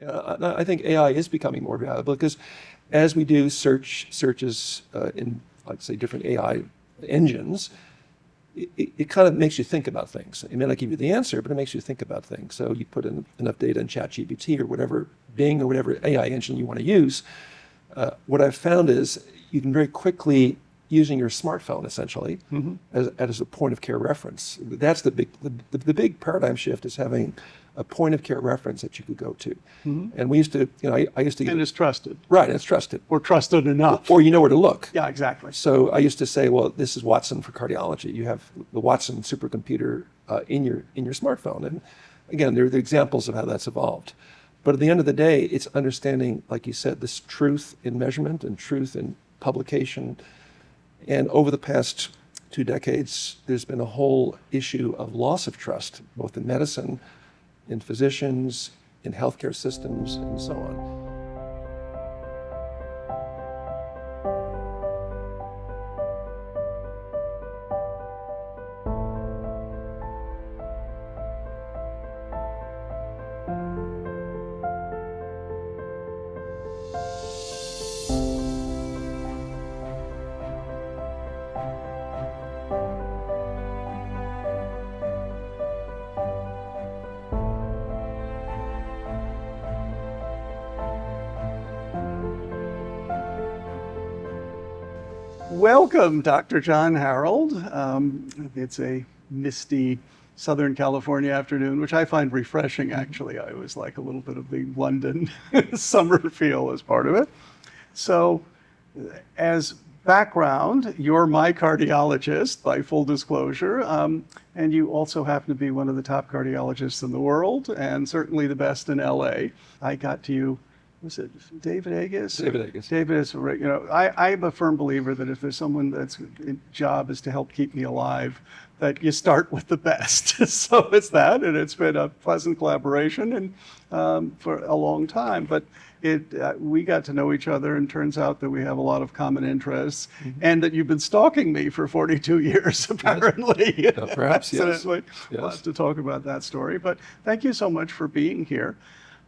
I think AI is becoming more valuable because as we do searches in, like, say, different AI engines, it kind of makes you think about things. It may not give you the answer, but it makes you think about things. So you put in enough data in ChatGPT or whatever, Bing or whatever AI engine you want to use. What I've found is you can very quickly, using your smartphone essentially, as a point of care reference. That's the big paradigm shift, is having a point of care reference that you could go to. And we used to, I used to. And it's trusted. Right, it's trusted. Or trusted enough. Or you know where to look. Yeah, exactly. So I used to say, well, this is Watson for cardiology. You have the Watson supercomputer in your smartphone. And again, there are the examples of how that's evolved. But at the end of the day, it's understanding, like you said, this truth in measurement and truth in publication. And over the past 2 decades, there's been a whole issue of loss of trust, both in medicine, in physicians, in healthcare systems, and so on. Welcome, Dr. John Harold. It's a misty Southern California afternoon, which I find refreshing, actually. I always like a little bit of the London summer feel as part of it. So, as background, you're my cardiologist, by full disclosure, and you also happen to be one of the top cardiologists in the world, and certainly the best in LA. I got to you, was it David Agus? David Agus. David is, I'm a firm believer that if there's someone that's job is to help keep me alive, that you start with the best. So it's that, and it's been a pleasant collaboration and for a long time. But we got to know each other, and turns out that we have a lot of common interests, and that you've been stalking me for 42 years, apparently. Yes. Perhaps, yes. We'll have to talk about that story. But thank you so much for being here.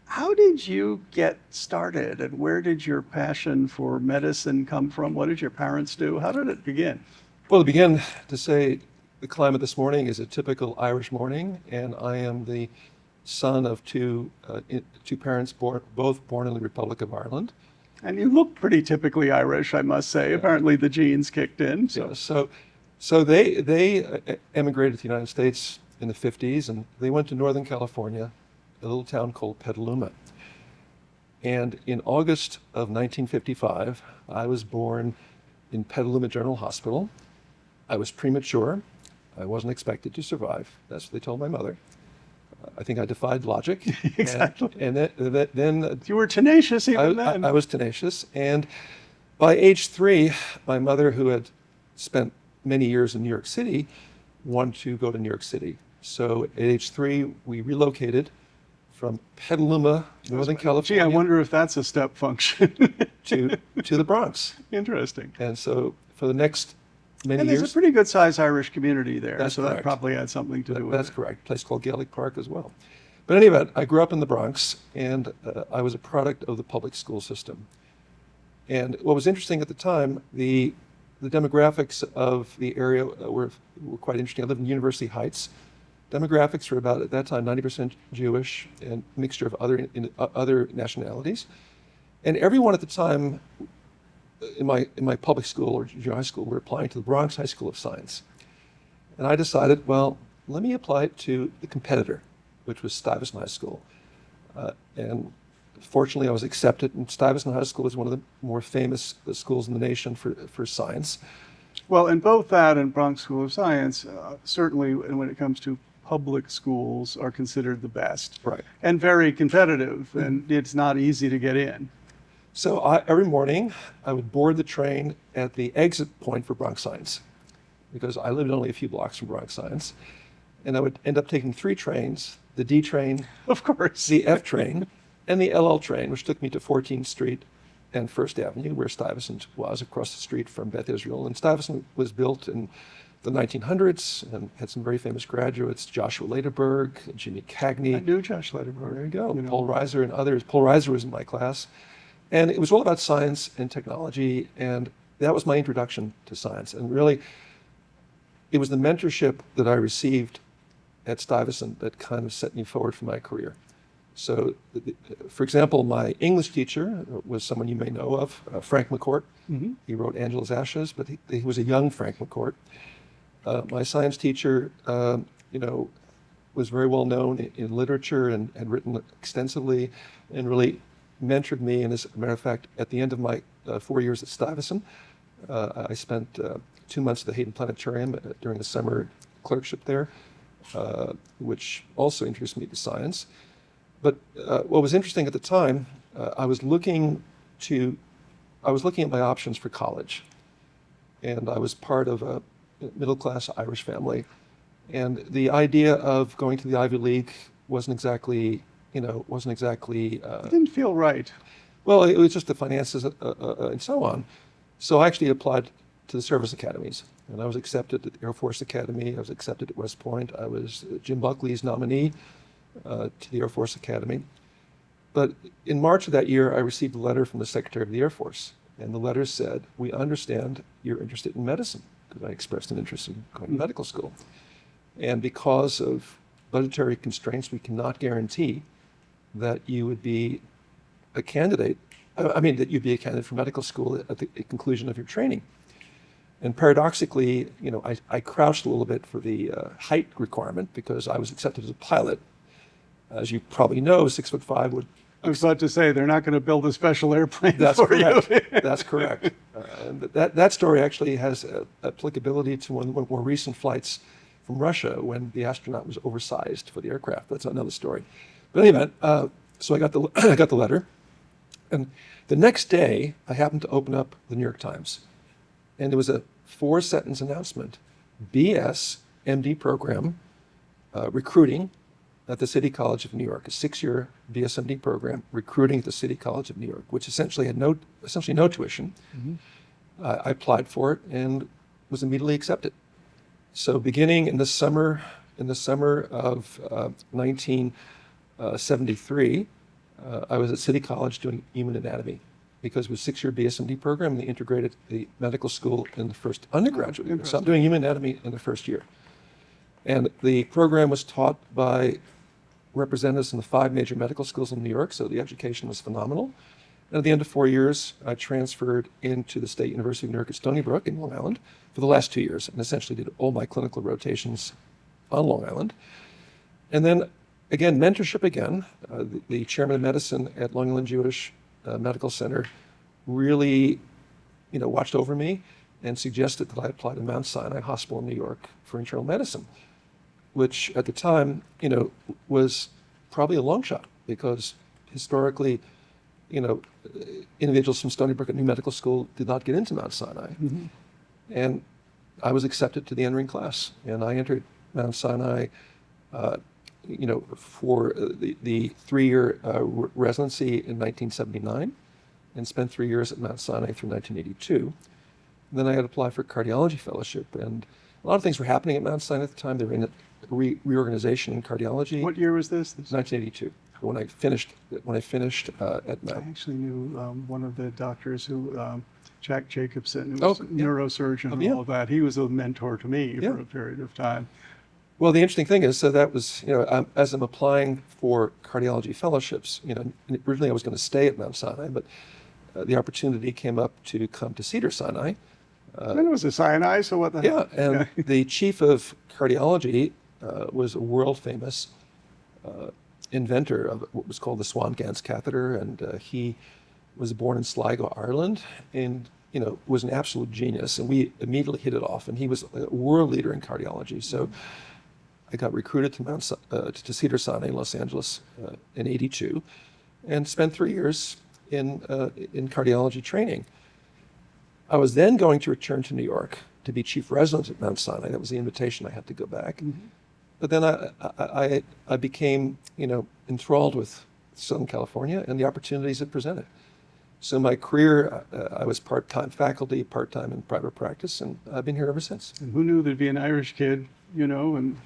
How did you get started, and where did your passion for medicine come from? What did your parents do? How did it begin? Well, to begin, to say the climate this morning is a typical Irish morning, and I am the son of two parents both born in the Republic of Ireland. And you look pretty typically Irish, I must say. Yeah. Apparently the genes kicked in. So, yeah, so they emigrated to the United States in the 50s, and they went to Northern California, a little town called Petaluma. And in August of 1955, I was born in Petaluma General Hospital. I was premature. I wasn't expected to survive. That's what they told my mother. I think I defied logic. Exactly. And then you were tenacious even then. I was tenacious. And by age 3, my mother, who had spent many years in New York City, wanted to go to New York City. So at age 3, we relocated from Petaluma, Northern California. Gee, I wonder if that's a step function. to the Bronx. Interesting. And so for the next many years. And there's a pretty good sized Irish community there. That's so correct. That probably had something to do with it. That's correct. A place called Gaelic Park as well. But in any event, I grew up in the Bronx, and I was a product of the public school system. And what was interesting at the time, the demographics of the area were quite interesting. I lived in University Heights. Demographics were about, at that time, 90% Jewish and a mixture of other nationalities. And everyone at the time in my public school or junior high school were applying to the Bronx High School of Science. And I decided, well, let me apply it to the competitor, which was Stuyvesant High School. And fortunately, I was accepted, and Stuyvesant High School is one of the more famous schools in the nation for science. Well, in both that and Bronx School of Science, certainly when it comes to public schools are considered the best. Right. And very competitive, and it's not easy to get in. So every morning, I would board the train at the exit point for Bronx Science, because I lived only a few blocks from Bronx Science. And I would end up taking 3 trains, the D train, of course, the F train, and the LL train, which took me to 14th Street and First Avenue, where Stuyvesant was, across the street from Beth Israel. And Stuyvesant was built in the 1900s and had some very famous graduates, Joshua Lederberg, Jimmy Cagney. I knew Josh Lederberg. There you go. You know. Paul Reiser and others. Paul Reiser was in my class. And it was all about science and technology. And that was my introduction to science. And really, it was the mentorship that I received at Stuyvesant that kind of set me forward for my career. So, for example, my English teacher was someone you may know of, Frank McCourt. Mm-hmm. He wrote Angela's Ashes, but he was a young Frank McCourt. My science teacher, was very well known in literature and had written extensively and really mentored me. And as a matter of fact, at the end of my 4 years at Stuyvesant, I spent 2 months at the Hayden Planetarium during the summer clerkship there, which also introduced me to science. But what was interesting at the time, I was looking at my options for college, and I was part of a middle-class Irish family, and the idea of going to the Ivy League wasn't exactly. It Didn't feel right. Well, it was just the finances and so on. So I actually applied to the service academies, and I was accepted at the Air Force Academy. I was accepted at West Point. I was Jim Buckley's nominee to the Air Force Academy. But in March of that year, I received a letter from the Secretary of the Air Force, and the letter said, "We understand you're interested in medicine," because I expressed an interest in going to medical school. And because of budgetary constraints, we cannot guarantee that you would be a candidate, that you'd be a candidate for medical school at the conclusion of your training. And paradoxically, I crouched a little bit for the height requirement because I was accepted as a pilot. As you probably know, 6'5" would. I was about to say, they're not going to build a special airplane That's for correct. you. That's correct. And that story actually has applicability to one of more recent flights from Russia when the astronaut was oversized for the aircraft. That's another story. But anyway, so I got the letter, and the next day I happened to open up the New York Times, and there was a 4-sentence announcement: BS MD program, recruiting at the City College of New York, a 6-year BSMD program recruiting at the City College of New York, which essentially had no tuition. Mm-hmm. I applied for it and was immediately accepted. So beginning in the summer of 1973, I was at City College doing human anatomy because it was a 6-year BSMD program and they integrated the medical school in the first undergraduate year. So I'm doing human anatomy in the first year. And the program was taught by representatives from the 5 major medical schools in New York, so the education was phenomenal. And at the end of 4 years, I transferred into the State University of New York at Stony Brook in Long Island for the last 2 years, and essentially did all my clinical rotations on Long Island. And then, again, mentorship again. The chairman of medicine at Long Island Jewish Medical Center really, watched over me and suggested that I apply to Mount Sinai Hospital in New York for internal medicine, which at the time, was probably a long shot because historically, individuals from Stony Brook at New Medical School did not get into Mount Sinai. Mm-hmm. And I was accepted to the entering class, and I entered Mount Sinai, for the 3-year residency in 1979, and spent 3 years at Mount Sinai through 1982. And then I had to apply for cardiology fellowship, and a lot of things were happening at Mount Sinai at the time. They were in a reorganization in cardiology. What year was this? 1982. When I finished at MACC. I actually knew one of the doctors who, Jack Jacobson, who was a neurosurgeon and all of that. He was a mentor to me for a period of time. Well, the interesting thing is, so that was, as I'm applying for cardiology fellowships, originally I was going to stay at Mount Sinai, but the opportunity came up to come to Cedars-Sinai. Then it was a Sinai, so what the hell? Yeah, and the chief of cardiology was a world-famous inventor of what was called the Swan-Ganz catheter, and he was born in Sligo, Ireland, and was an absolute genius. And we immediately hit it off. And he was a world leader in cardiology. So I got recruited to Cedars-Sinai in Los Angeles in '82, and spent 3 years in cardiology training. I was then going to return to New York to be chief resident at Mount Sinai. That was the invitation. I had to go back. Mm-hmm. But then I became, enthralled with Southern California and the opportunities it presented. So my career, I was part-time faculty, part-time in private practice, and I've been here ever since. And who knew there'd be an Irish kid, and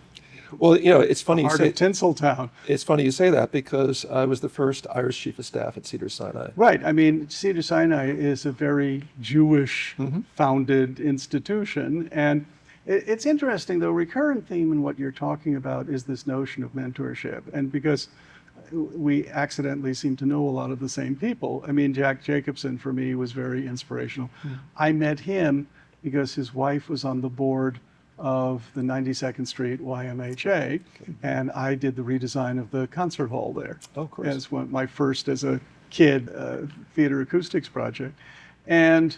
Well, it's funny you heart say of Tinseltown. it's funny you say that because I was the first Irish chief of staff at Cedars-Sinai. Right. I mean, Cedars-Sinai is a very Jewish-founded institution. And it's interesting, though, recurrent theme in what you're talking about is this notion of mentorship. And because we accidentally seem to know a lot of the same people. I mean, Jack Jacobson, for me, was very inspirational. I met him because his wife was on the board of the 92nd Street YMHA, and I did the redesign of the concert hall there. Oh, of course. As my first, as a kid, theater acoustics project. And,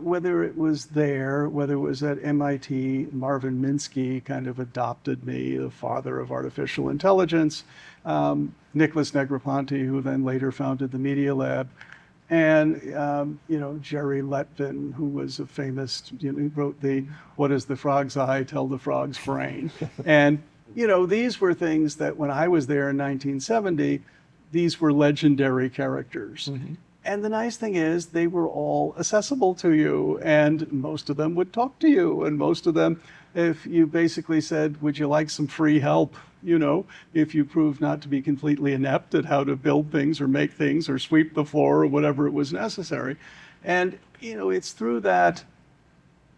whether it was there, whether it was at MIT, Marvin Minsky kind of adopted me, the father of artificial intelligence, Nicholas Negroponte, who then later founded the Media Lab, and, Jerry Letvin, who was a famous, he wrote What Does the Frog's Eye Tell the Frog's Brain? And, these were things that when I was there in 1970, these were legendary characters. Mm-hmm. And the nice thing is they were all accessible to you, and most of them would talk to you, and most of them, if you basically said, would you like some free help? If you proved not to be completely inept at how to build things or make things or sweep the floor or whatever it was necessary. And, it's through that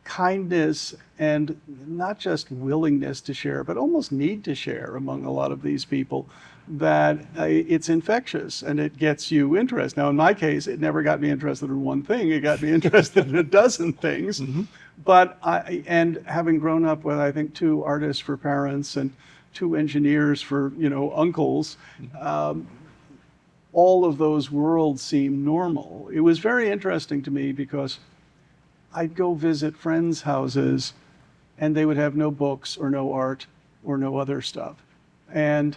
kindness and not just willingness to share, but almost need to share among a lot of these people that it's infectious and it gets you interested. Now, in my case, it never got me interested in one thing. It got me interested in a dozen things. Mm-hmm. But and having grown up with, I think, 2 artists for parents and 2 engineers for, uncles, all of those worlds seem normal. It was very interesting to me because I'd go visit friends' houses and they would have no books or no art or no other stuff. And,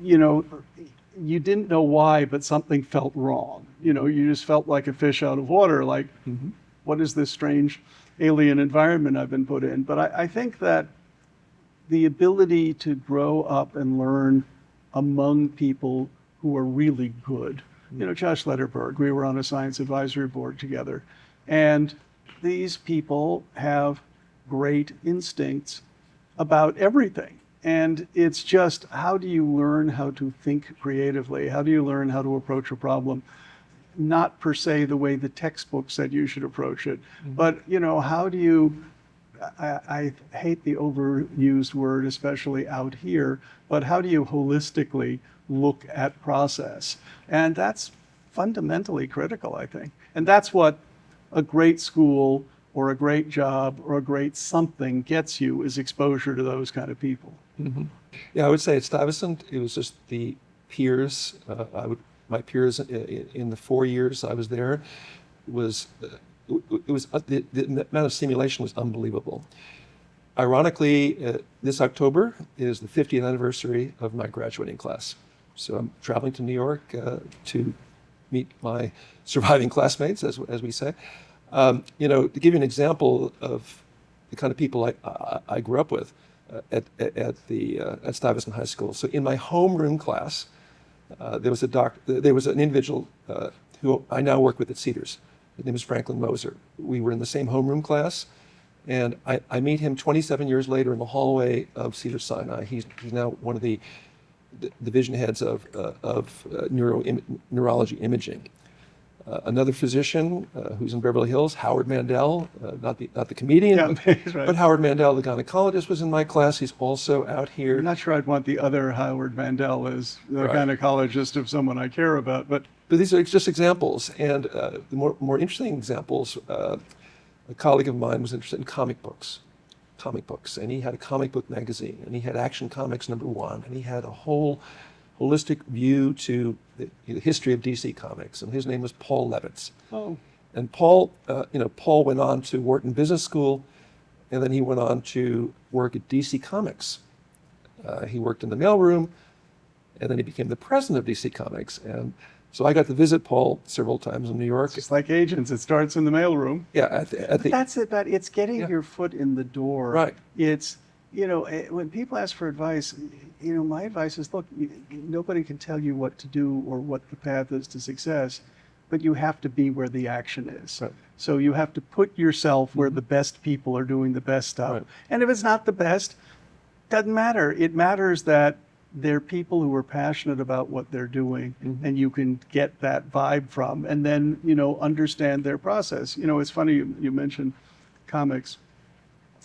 you didn't know why, but something felt wrong. You just felt like a fish out of water, like, what is this strange alien environment I've been put in? But I think that the ability to grow up and learn among people who are really good. Josh Lederberg, we were on a science advisory board together, and these people have great instincts about everything. And it's just, how do you learn how to think creatively? How do you learn how to approach a problem? Not per se the way the textbook said you should approach it, but how do you, I hate the overused word, especially out here, but how do you holistically look at process? And that's fundamentally critical, I think. And that's what a great school or a great job or a great something gets you, is exposure to those kind of people. Mm-hmm. Yeah, I would say at Stuyvesant, it was just the peers. My peers in the 4 years I was there was the amount of stimulation was unbelievable. Ironically, this October is the 50th anniversary of my graduating class. So I'm traveling to New York to meet my surviving classmates, as we say. To give you an example of the kind of people I grew up with at Stuyvesant High School. So in my homeroom class, there was an individual who I now work with at Cedars. His name is Franklin Moser. We were in the same homeroom class, and I meet him 27 years later in the hallway of Cedars-Sinai. He's now one of the division heads of neurology imaging. Another physician who's in Beverly Hills, Howard Mandel, not the comedian, Right. but Howard Mandel, the gynecologist, was in my class. He's also out here. I'm not sure I'd want the other Howard Mandel as the Right. gynecologist of someone I care about, but these are just examples. And the more interesting examples, a colleague of mine was interested in comic books, and he had a comic book magazine, and he had Action Comics #1, and he had a whole holistic view to the history of DC Comics, and his name was Paul Levitz. oh, And Paul went on to Wharton Business School, and then he went on to work at DC Comics. He worked in the mailroom, and then he became the president of DC Comics. And so I got to visit Paul several times in New York. just like agents, it starts in the mailroom. Yeah, But that's it. But it's getting Yeah. your foot in the door. Right. It's when people ask for advice, my advice is, look, nobody can tell you what to do or what the path is to success, but you have to be where the action is. Right. So you have to put yourself where the best people are doing the best stuff. Right. And if it's not the best, doesn't matter. It matters that they're people who are passionate about what they're doing, and you can get that vibe from, and then, understand their process. It's funny you mentioned comics.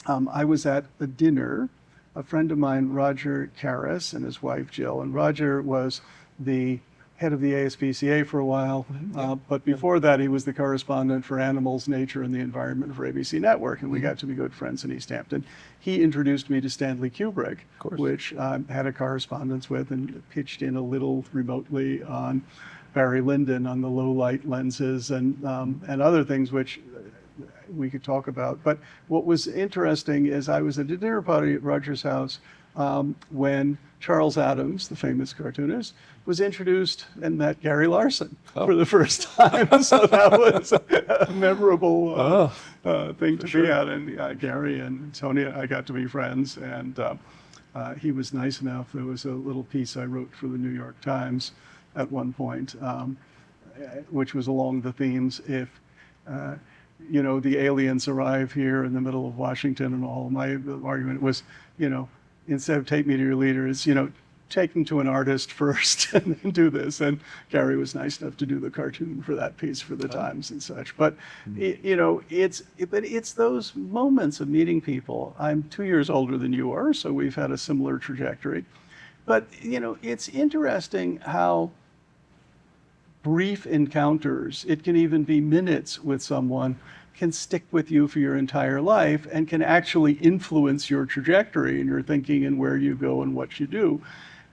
I was at a dinner, a friend of mine, Roger Karras, and his wife Jill, and Roger was the head of the ASPCA for a while, but before that he was the correspondent for Animals, Nature, and the Environment for ABC Network, and we got to be good friends in East Hampton. He introduced me to Stanley Kubrick, which I had a correspondence with and pitched in a little remotely on Barry Lyndon on the low light lenses and other things which we could talk about. But what was interesting is I was at a dinner party at Roger's house when Charles Addams, the famous cartoonist, was introduced and met Gary Larson for the first time. So that was a memorable thing to be at. And Gary and Tony, I got to be friends. And he was nice enough. There was a little piece I wrote for the New York Times at one point, which was along the themes, if the aliens arrive here in the middle of Washington and all. My argument was, instead of take me to your leaders, take them to an artist first and then do this. And Gary was nice enough to do the cartoon for that piece for the Times and such. But, it's those moments of meeting people. I'm 2 years older than you are, so we've had a similar trajectory. But, it's interesting how brief encounters, it can even be minutes with someone, can stick with you for your entire life and can actually influence your trajectory and your thinking and where you go and what you do.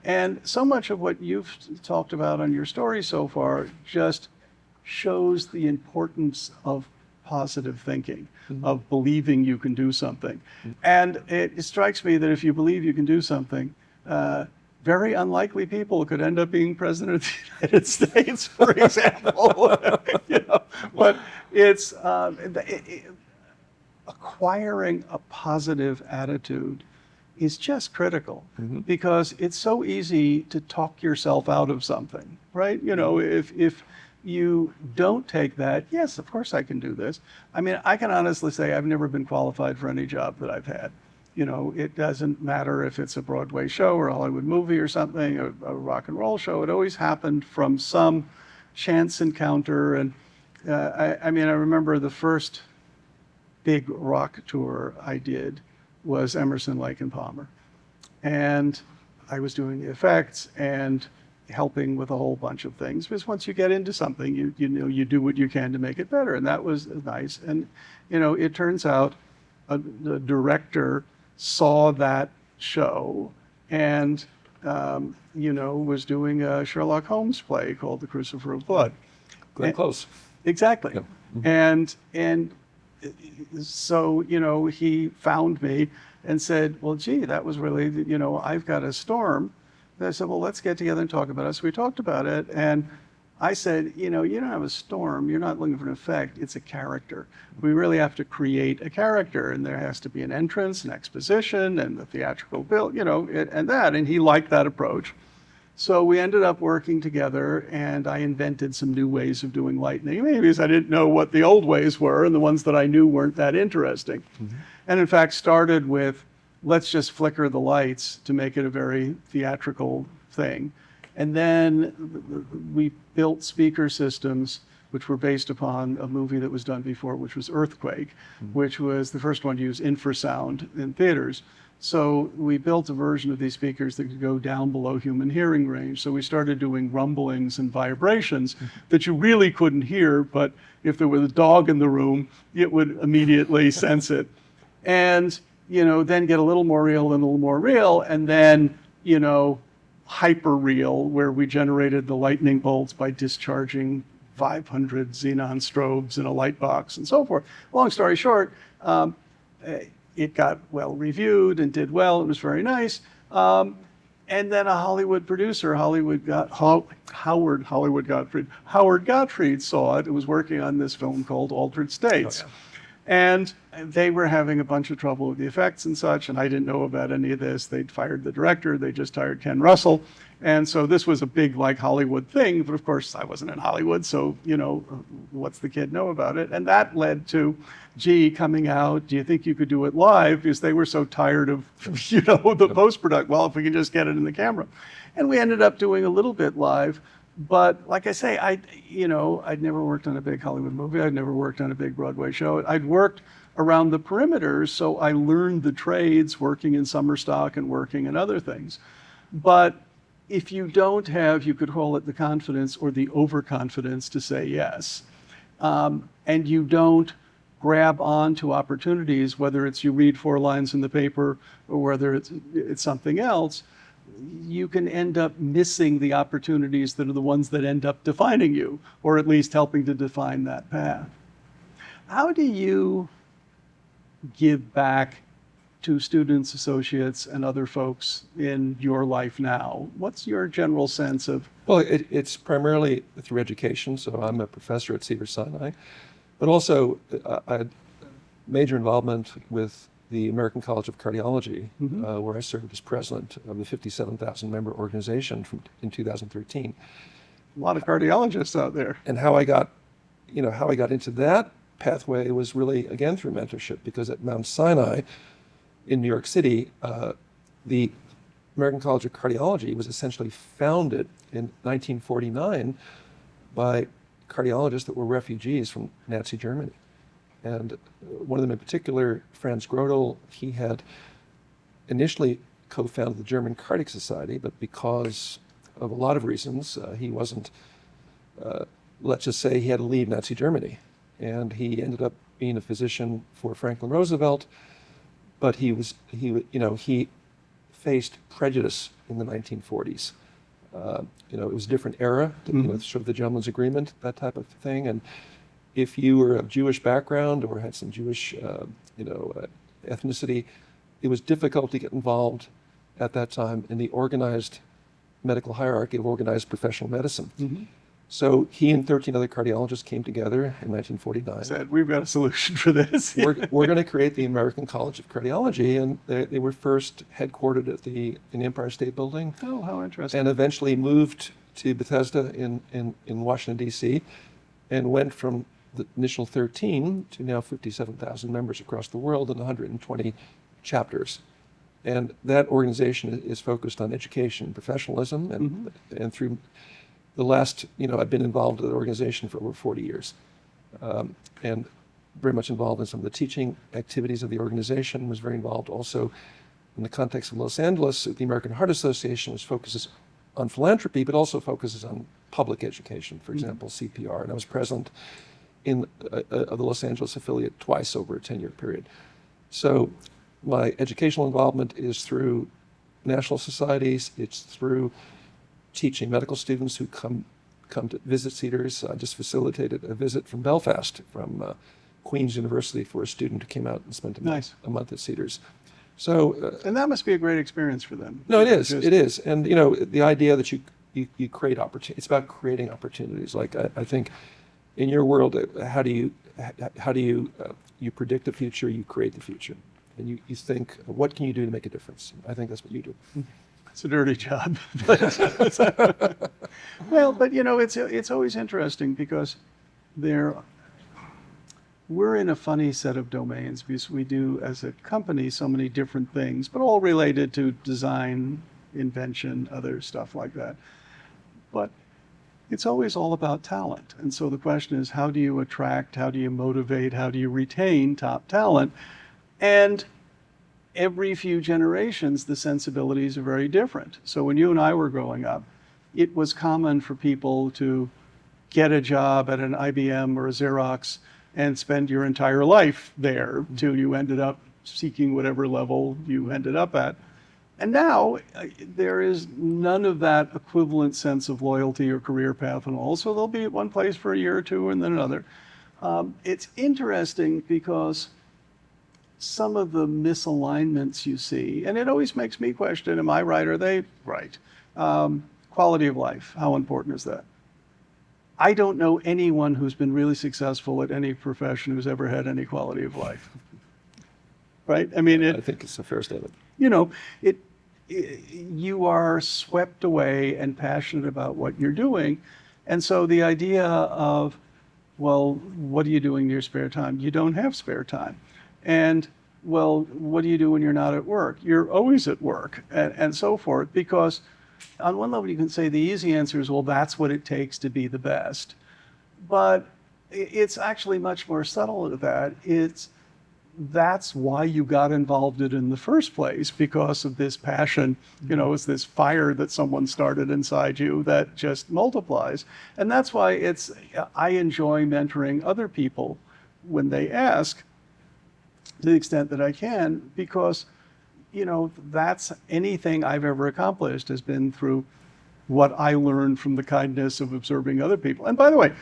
And so much of what you've talked about on your story so far just shows the importance of positive thinking, of believing you can do something. And it strikes me that if you believe you can do something, very unlikely people could end up being president of the United States, for example. But it's acquiring a positive attitude is just critical, because it's so easy to talk yourself out of something, right? If you don't take that, yes, of course I can do this. I mean, I can honestly say I've never been qualified for any job that I've had. It doesn't matter if it's a Broadway show or a Hollywood movie or something, a rock and roll show. It always happened from some chance encounter. And I remember the first big rock tour I did was Emerson, Lake and Palmer. And I was doing the effects and helping with a whole bunch of things, because once you get into something, you do what you can to make it better. And that was nice. And, it turns out the director saw that show and, was doing a Sherlock Holmes play called The Crucifer of Blood. Glenn Close. Exactly. Yep. And so, he found me and said, well, gee, that was really, I've got a storm. And I said, well, let's get together and talk about it. So we talked about it. And I said, you don't have a storm. You're not looking for an effect. It's a character. We really have to create a character. And there has to be an entrance, an exposition, and the theatrical build, and that. And he liked that approach. So we ended up working together, and I invented some new ways of doing lightning, maybe because I didn't know what the old ways were, and the ones that I knew weren't that interesting. And in fact, started with, let's just flicker the lights to make it a very theatrical thing. And then we built speaker systems, which were based upon a movie that was done before, which was Earthquake, which was the first one to use infrasound in theaters. So we built a version of these speakers that could go down below human hearing range. So we started doing rumblings and vibrations that you really couldn't hear, but if there was a dog in the room, it would immediately sense it. And, then get a little more real and a little more real, and then, hyper real, where we generated the lightning bolts by discharging 500 xenon strobes in a light box and so forth. Long story short, it got well reviewed and did well. It was very nice. And then a Hollywood producer, Howard Gottfried saw it. It was working on this film called Altered States. And they were having a bunch of trouble with the effects and such, and I didn't know about any of this. They'd fired the director, they just hired Ken Russell. And so this was a big, like, Hollywood thing, but of course I wasn't in Hollywood, so, you know, what's the kid know about it? And that led to GE coming out, do you think you could do it live? Because they were so tired of, you know, the post-production. Well, if we can just get it in the camera. And we ended up doing a little bit live. But like I say, I'd never worked on a big Hollywood movie. I'd never worked on a big Broadway show. I'd worked around the perimeters, so I learned the trades working in summer stock and working in other things. But if you don't have, you could call it the confidence or the overconfidence to say yes, and you don't grab on to opportunities, whether it's you read 4 lines in the paper or whether it's something else, you can end up missing the opportunities that are the ones that end up defining you, or at least helping to define that path. How do you give back to students, associates, and other folks in your life now? What's your general sense of? Well, it's primarily through education. So I'm a professor at Cedars-Sinai, but also I had major involvement with the American College of Cardiology, where I served as president of the 57,000 member organization in 2013. A lot of cardiologists out there. And how I got into that pathway was really, again, through mentorship, because at Mount Sinai in New York City, the American College of Cardiology was essentially founded in 1949 by cardiologists that were refugees from Nazi Germany. And one of them in particular, Franz Grodel, he had initially co-founded the German Cardiac Society, but because of a lot of reasons, he wasn't, let's just say he had to leave Nazi Germany. And he ended up being a physician for Franklin Roosevelt, but he faced prejudice in the 1940s. It was a different era, sort of the gentleman's agreement, that type of thing. And if you were of Jewish background or had some Jewish, ethnicity, it was difficult to get involved at that time in the organized medical hierarchy of organized professional medicine. So he and 13 other cardiologists came together in 1949. Said, we've got a solution for this. We're going to create the American College of Cardiology, and they were first headquartered in the Empire State Building. Oh, how interesting. And eventually moved to Bethesda in Washington, D.C., and went from the initial 13 to now 57,000 members across the world and 120 chapters. And that organization is focused on education, professionalism, and through the last, I've been involved with the organization for over 40 years, and very much involved in some of the teaching activities of the organization, was very involved also in the context of Los Angeles. The American Heart Association, which focuses on philanthropy, but also focuses on public education, for example, CPR. And I was president of the Los Angeles affiliate twice over a 10-year period. So my educational involvement is through national societies. It's through teaching medical students who come to visit Cedars. I just facilitated a visit from Belfast, from Queen's University, for a student who came out and spent a month at Cedars. So, and that must be a great experience for them. No, it is. It is. And the idea that you create opportunity. It's about creating opportunities. Like I think, in your world, how do you predict the future? You create the future, and you think, what can you do to make a difference? I think that's what you do. It's a dirty job. Well, but it's always interesting because we're in a funny set of domains, because we do, as a company, so many different things, but all related to design, invention, other stuff like that. But it's always all about talent. And so the question is, how do you attract, how do you motivate, how do you retain top talent? And every few generations, the sensibilities are very different. So when you and I were growing up, it was common for people to get a job at an IBM or a Xerox and spend your entire life there till you ended up seeking whatever level you ended up at. And now there is none of that equivalent sense of loyalty or career path and all. So they'll be at one place for a year or two and then another. It's interesting because some of the misalignments you see, and it always makes me question, am I right? Are they right? Quality of life, how important is that? I don't know anyone who's been really successful at any profession who's ever had any quality of life. Right? I mean, I think it's a fair statement. you know, it, you are swept away and passionate about what you're doing. And so the idea of, well, what are you doing in your spare time? You don't have spare time. And, well, what do you do when you're not at work? You're always at work, and so forth. Because on one level, you can say the easy answer is, well, that's what it takes to be the best. But it's actually much more subtle than that. That's why you got involved in the first place, because of this passion. You know, it's this fire that someone started inside you that just multiplies. And that's why I enjoy mentoring other people when they ask, to the extent that I can, because, you know, that's anything I've ever accomplished has been through what I learned from the kindness of observing other people. And by the way,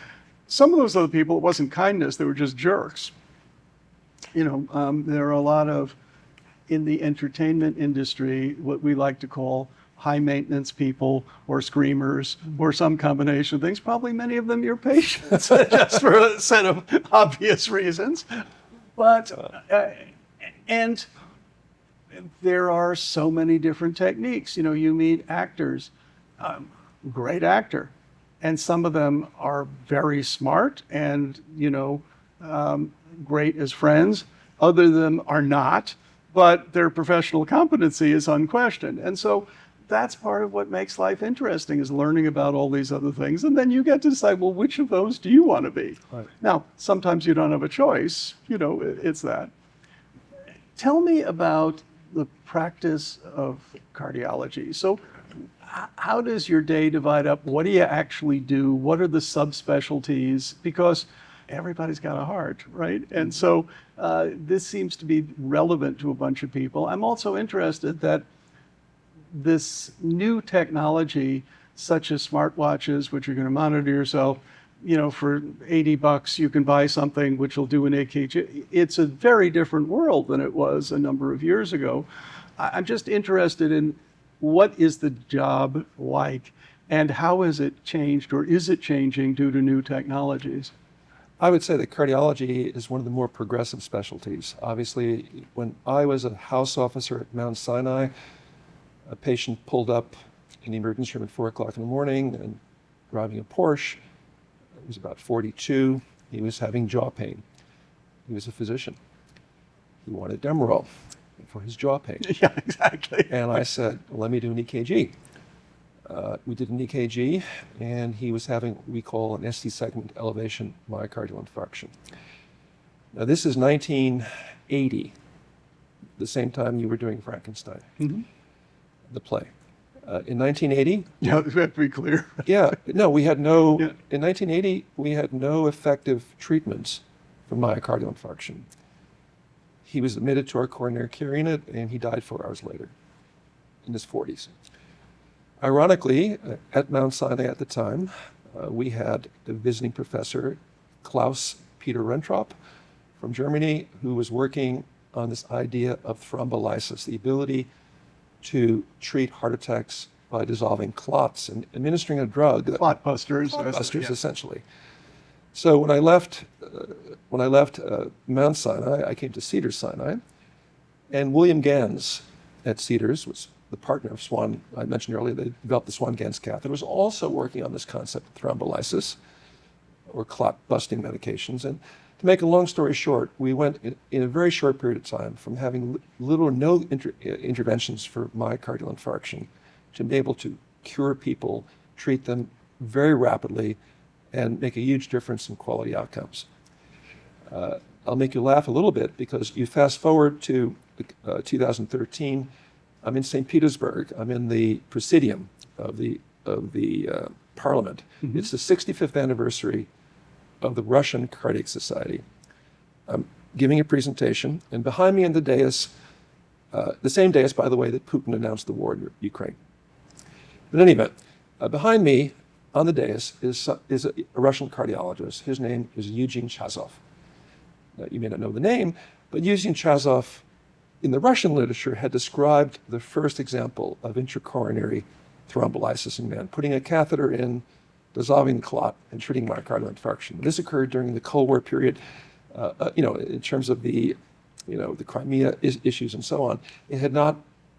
some of those other people, it wasn't kindness, they were just jerks. You know, there are a lot of, in the entertainment industry, what we like to call high maintenance people or screamers or some combination of things, probably many of them your patients, just for a set of obvious reasons. But, and there are so many different techniques. You know, you meet actors, great actor, and some of them are very smart and, you know, great as friends. Other of them are not, but their professional competency is unquestioned. And so that's part of what makes life interesting, is learning about all these other things. And then you get to decide, well, which of those do you want to be? Right. Now, sometimes you don't have a choice. You know, it's that. Tell me about the practice of cardiology. So how does your day divide up? What do you actually do? What are the subspecialties? Because everybody's got a heart, right? And so this seems to be relevant to a bunch of people. I'm also interested that this new technology, such as smartwatches, which are going to monitor yourself, you know, for $80, you can buy something which will do an EKG. It's a very different world than it was a number of years ago. I'm just interested in what is the job like and how has it changed, or is it changing due to new technologies? I would say that cardiology is one of the more progressive specialties. Obviously, when I was a house officer at Mount Sinai, a patient pulled up in the emergency room at 4 o'clock in the morning and driving a Porsche. He was about 42. He was having jaw pain. He was a physician. He wanted Demerol for his jaw pain. Yeah, exactly. And I said, let me do an EKG. We did an EKG, and he was having what we call an ST segment elevation myocardial infarction. Now, this is 1980, the same time you were doing Frankenstein, the play. In 1980, Yeah, we have to be clear. we had no, Yeah. in 1980, we had no effective treatments for myocardial infarction. He was admitted to our coronary care unit, and he died 4 hours later, in his 40s. Ironically, at Mount Sinai at the time, we had a visiting professor, Klaus Peter Rentrop from Germany, who was working on this idea of thrombolysis, the ability to treat heart attacks by dissolving clots and administering a drug. Clot busters. Busters, Yeah. essentially. So when I left Mount Sinai, I came to Cedars-Sinai, and William Gans at Cedars was the partner of Swan. I mentioned earlier they developed the Swan-Ganz catheter. Was also working on this concept of thrombolysis or clot busting medications. And to make a long story short, we went in a very short period of time from having little or no interventions for myocardial infarction to be able to cure people, treat them very rapidly, and make a huge difference in quality outcomes. I'll make you laugh a little bit, because you fast forward to 2013. I'm in St. Petersburg. I'm in the Presidium of the Parliament. It's the 65th anniversary of the Russian Cardiac Society. I'm giving a presentation, and behind me on the dais, the same dais, by the way, that Putin announced the war in Ukraine. But in any event, behind me on the dais is a Russian cardiologist. His name is Eugene Chazov. Now, you may not know the name, but Eugene Chazov, in the Russian literature, had described the first example of intracoronary thrombolysis in man, putting a catheter in dissolving the clot and treating myocardial infarction. This occurred during the Cold War period, in terms of the Crimea issues and so on. It had not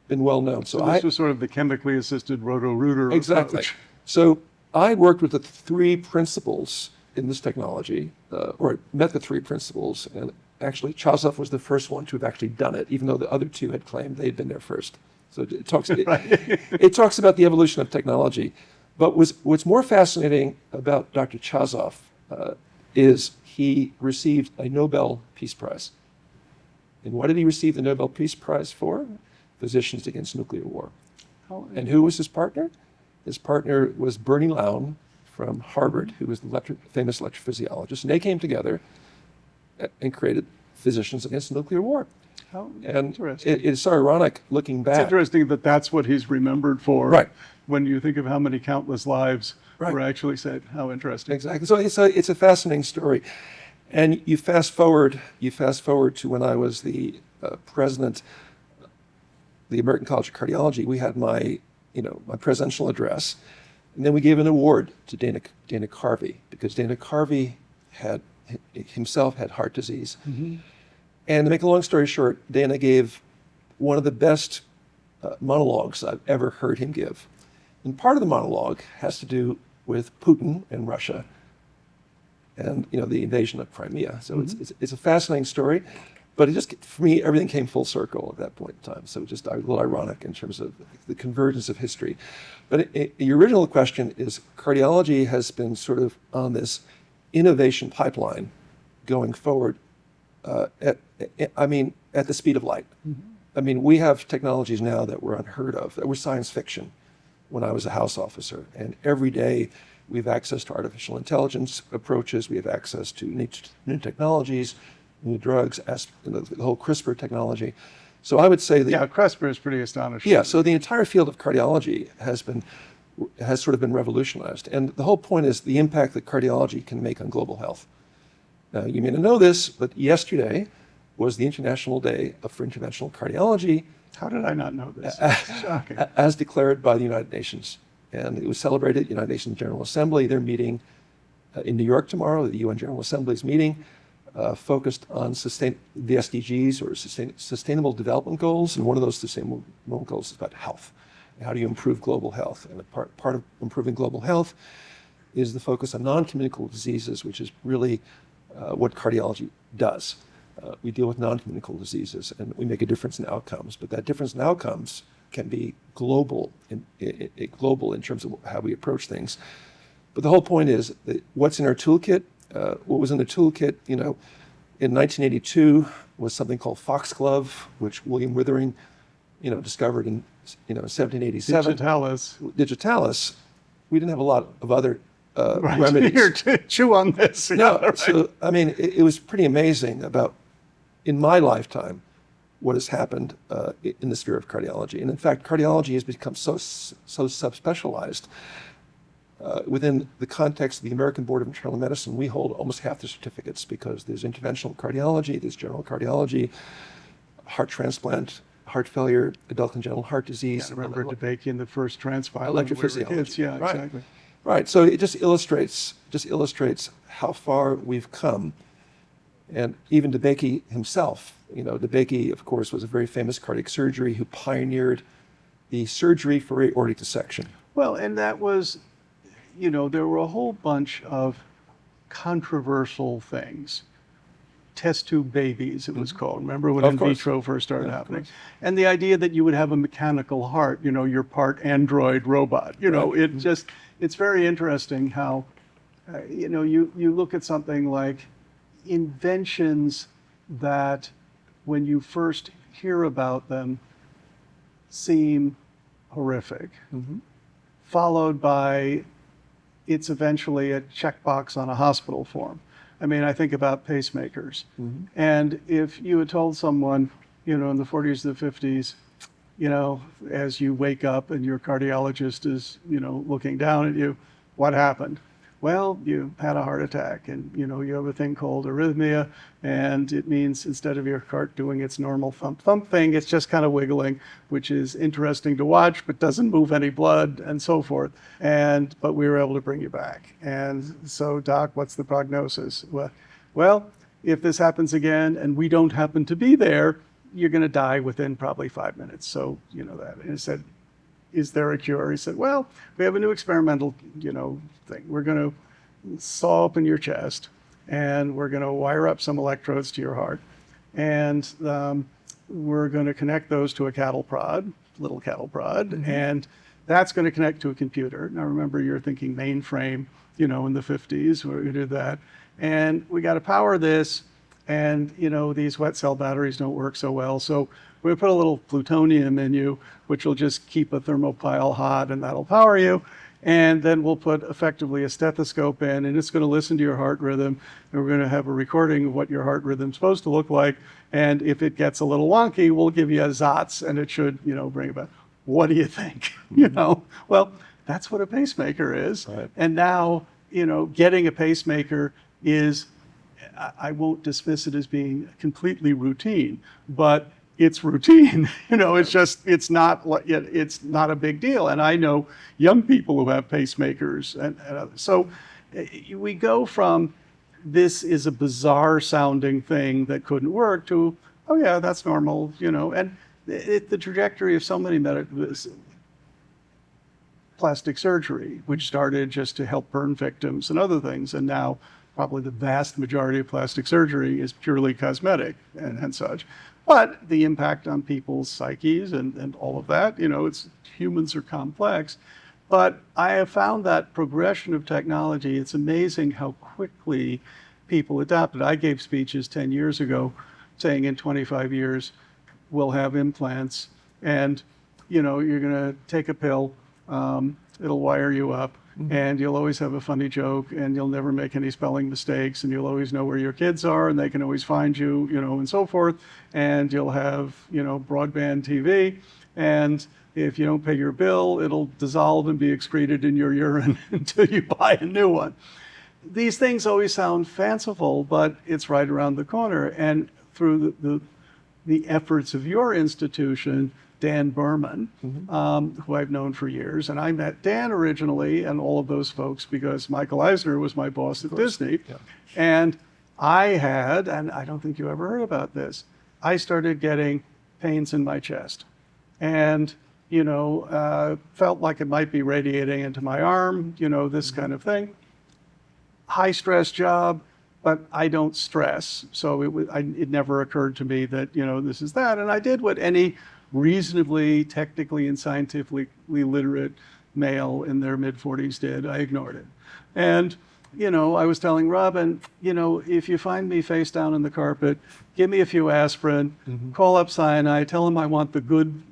been well known. So this was sort of the chemically assisted roto-rooter exactly. approach. So I worked with the three principals in this technology, or met the three principals, and actually Chazov was the first one to have actually done it, even though the other two had claimed they'd been there first. So it talks, it talks about the evolution of technology. But what's more fascinating about Dr. Chazov is he received a Nobel Peace Prize. And what did he receive the Nobel Peace Prize for? Physicians Against Nuclear War. And who was his partner? His partner was Bernie Lown from Harvard, who was the famous electrophysiologist. And they came together and created Physicians Against Nuclear War. How And interesting. it's so ironic looking back. It's interesting that that's what he's remembered for. Right. When you think of how many countless lives Right. were actually saved. How interesting. Exactly. So it's a fascinating story. And you fast forward to when I was the president of the American College of Cardiology. We had my presidential address, and then we gave an award to Dana Carvey, because Dana Carvey himself had heart disease. Mm-hmm. And to make a long story short, Dana gave one of the best monologues I've ever heard him give. And part of the monologue has to do with Putin and Russia and the invasion of Crimea. So it's a fascinating story, but it just, for me, everything came full circle at that point in time. So just a little ironic in terms of the convergence of history. But your original question is, cardiology has been sort of on this innovation pipeline going forward at the speed of light. I mean, we have technologies now that were unheard of, that were science fiction when I was a House officer. And every day we have access to artificial intelligence approaches, we have access to new technologies, new drugs, the whole CRISPR technology. So I would say that... Yeah, CRISPR is pretty astonishing. Yeah, so the entire field of cardiology has sort of been revolutionized. And the whole point is the impact that cardiology can make on global health. Now, you may not know this, but yesterday was the International Day for Interventional Cardiology. How did I not know this? Shocking. As declared by the United Nations. And it was celebrated at United Nations General Assembly. They're meeting in New York tomorrow. The UN General Assembly is meeting, focused on the SDGs, or Sustainable Development Goals. And one of those Sustainable Development Goals is about health. How do you improve global health? And a part of improving global health is the focus on non-communicable diseases, which is really what cardiology does. We deal with non-communicable diseases, and we make a difference in outcomes. But that difference in outcomes can be global in terms of how we approach things. But the whole point is that what's in our toolkit, what was in the toolkit, in 1982 was something called foxglove, which William Withering, discovered in 1787. Digitalis. We didn't have a lot of other remedies. Here, chew on this. No, Right. so I mean, it was pretty amazing about, in my lifetime, what has happened in the sphere of cardiology. And in fact, cardiology has become so subspecialized. Within the context of the American Board of Internal Medicine, we hold almost half the certificates, because there's interventional cardiology, there's general cardiology, heart transplant, heart failure, adult congenital heart disease. I remember DeBakey the first transplant. Electrophysiology. Yeah, Right. exactly. Right, so it just illustrates how far we've come. And even DeBakey himself, DeBakey, of course, was a very famous cardiac surgery who pioneered the surgery for aortic dissection. Well, and that was, there were a whole bunch of controversial things. Test tube babies, it was called. Remember when Of in course. vitro first started Yeah, of happening? course. And the idea that you would have a mechanical heart, you're part android robot. Right. It's very interesting how, you look at something like inventions that when you first hear about them seem horrific, followed by it's eventually a checkbox on a hospital form. I mean, I think about pacemakers. And if you had told someone, in the 40s, the 50s, as you wake up and your cardiologist is, looking down at you, what happened? Well, you had a heart attack, and you have a thing called arrhythmia, and it means instead of your heart doing its normal thump thump thing, it's just kind of wiggling, which is interesting to watch, but doesn't move any blood and so forth. But we were able to bring you back. And so, doc, what's the prognosis? Well, if this happens again and we don't happen to be there, you're going to die within probably 5 minutes. So you know that. And I said, is there a cure? He said, well, we have a new experimental, thing. We're going to saw open your chest, and we're going to wire up some electrodes to your heart, and we're going to connect those to a little cattle prod, and that's going to connect to a computer. Now remember, you're thinking mainframe, in the 50s where we did that. And we got to power this, and these wet cell batteries don't work so well. So we put a little plutonium in you, which will just keep a thermopile hot, and that'll power you. And then we'll put effectively a stethoscope in, and it's going to listen to your heart rhythm. And we're going to have a recording of what your heart rhythm's supposed to look like. And if it gets a little wonky, we'll give you a ZOTS, and it should, bring it back. What do you think? Well, that's what a pacemaker is. Right. And now, getting a pacemaker is, I won't dismiss it as being completely routine, but it's routine. It's not a big deal. And I know young people who have pacemakers and others. So we go from this is a bizarre sounding thing that couldn't work to, oh yeah, that's normal, and the trajectory of so many plastic surgery, which started just to help burn victims and other things. And now probably the vast majority of plastic surgery is purely cosmetic and such. But the impact on people's psyches and all of that, humans are complex. But I have found that progression of technology, it's amazing how quickly people adopt it. I gave speeches 10 years ago saying in 25 years, we'll have implants, and you're going to take a pill, it'll wire you up, and you'll always have a funny joke, and you'll never make any spelling mistakes, and you'll always know where your kids are, and they can always find you, and so forth. And you'll have, broadband TV, and if you don't pay your bill, it'll dissolve and be excreted in your urine until you buy a new one. These things always sound fanciful, but it's right around the corner. And through the efforts of your institution, Dan Berman, who I've known for years. And I met Dan originally and all of those folks because Michael Eisner was my boss at Disney. Yeah. And I had, and I don't think you ever heard about this, I started getting pains in my chest. And, felt like it might be radiating into my arm, this kind of thing. High stress job, but I don't stress. So it never occurred to me that, this is that. And I did what any reasonably technically and scientifically literate male in their mid-40s did. I ignored it. And, I was telling Robin, if you find me face down in the carpet, give me a few aspirin, call up Sinai, tell them I want the good